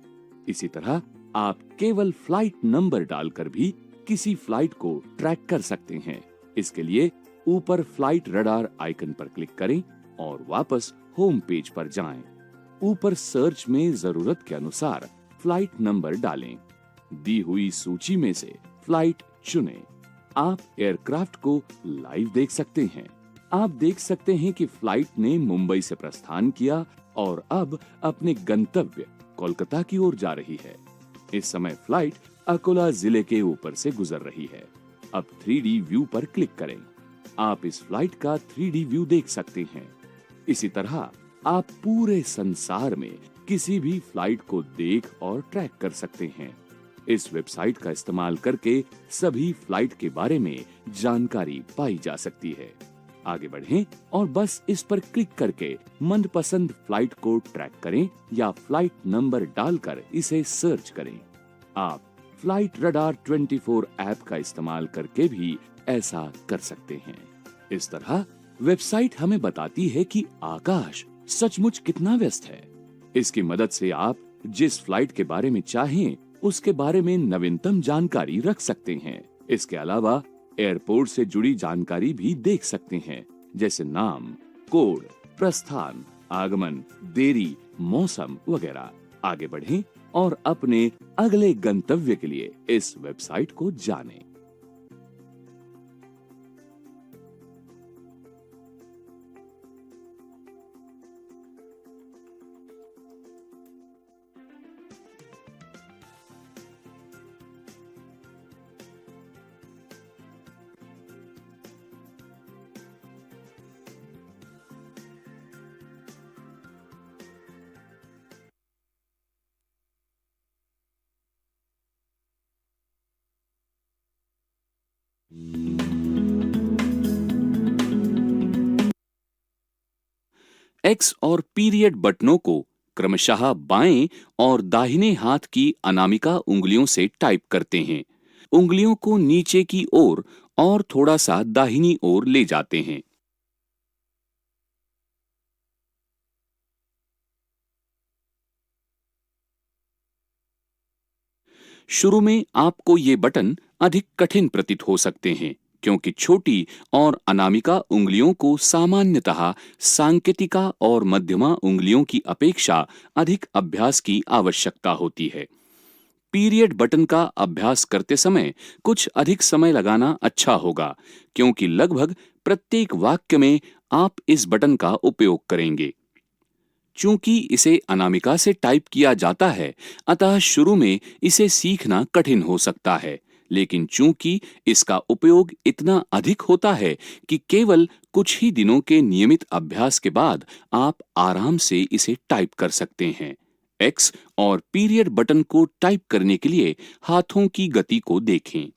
Speaker 1: इसी तरह आप केवल फ्लाइट नंबर डालकर भी किसी फ्लाइट को ट्रैक कर सकते हैं। इसके लिए ऊपर फ्लाइट रडार आइकन पर क्लिक करें और वापस होम पेज पर जाएं। ऊपर सर्च में जरूरत के अनुसार फ्लाइट नंबर डालें। दी हुई सूची में से फ्लाइट चुनें। आप एयरक्राफ्ट को लाइव देख सकते हैं। आप देख सकते हैं कि फ्लाइट ने मुंबई से प्रस्थान किया और अब अपने गंतव्य कोलकाता की ओर जा रही है। इस समय फ्लाइट अकोला जिले के ऊपर से गुजर रही है। अब 3D व्यू पर क्लिक करें। आप इस फ्लाइट का 3D व्यू देख सकते हैं। इसी तरह आप पूरे संसार में किसी भी फ्लाइट को देख और ट्रैक कर सकते हैं। इस वेबसाइट का इस्तेमाल करके सभी फ्लाइट के बारे में जानकारी पाई जा सकती है। आगे बढ़ें और बस इस पर क्लिक करके मनपसंद फ्लाइट को ट्रैक करें या फ्लाइट नंबर डालकर इसे सर्च करें। आप फ्लाइट रडार 24 ऐप का इस्तेमाल करके भी ऐसा कर सकते हैं। इस तरह वेबसाइट हमें बताती है कि आकाश सचमुच कितना व्यस्त है। इसकी मदद से आप जिस फ्लाइट के बारे में चाहें उसके बारे में नवीनतम जानकारी रख सकते हैं। इसके अलावा एयरपोर्ट से जुड़ी जानकारी भी देख सकते हैं, जैसे नाम, कोड, प्रस्थान, आगमन, देरी, मौसम वगैरह। आगे बढ़ें और अपने अगले गंतव्य के लिए इस वेबसाइट को जानें। एक्स और पीरियड बटनों को क्रमशः बाएं और दाहिने हाथ की अनामिका उंगलियों से टाइप करते हैं। उंगलियों को नीचे की ओर और थोड़ा सा दाहिनी ओर ले जाते हैं। शुरू में आपको ये बटन अधिक कठिन प्रतीत हो सकते हैं, क्योंकि छोटी और अनामिका उंगलियों को सामान्यतः सांकेतिका और मध्यमा उंगलियों की अपेक्षा अधिक अभ्यास की आवश्यकता होती है। पीरियड बटन का अभ्यास करते समय कुछ अधिक समय लगाना अच्छा होगा, क्योंकि लगभग प्रत्येक वाक्य में आप इस बटन का उपयोग करेंगे। चूंकि इसे अनामिका से टाइप किया जाता है, अतः शुरू में इसे सीखना कठिन हो सकता है, लेकिन चूंकि इसका उपयोग इतना अधिक होता है कि केवल कुछ ही दिनों के नियमित अभ्यास के बाद आप आराम से इसे टाइप कर सकते हैं। एक्स और पीरियड बटन को टाइप करने के लिए हाथों की गति को देखें।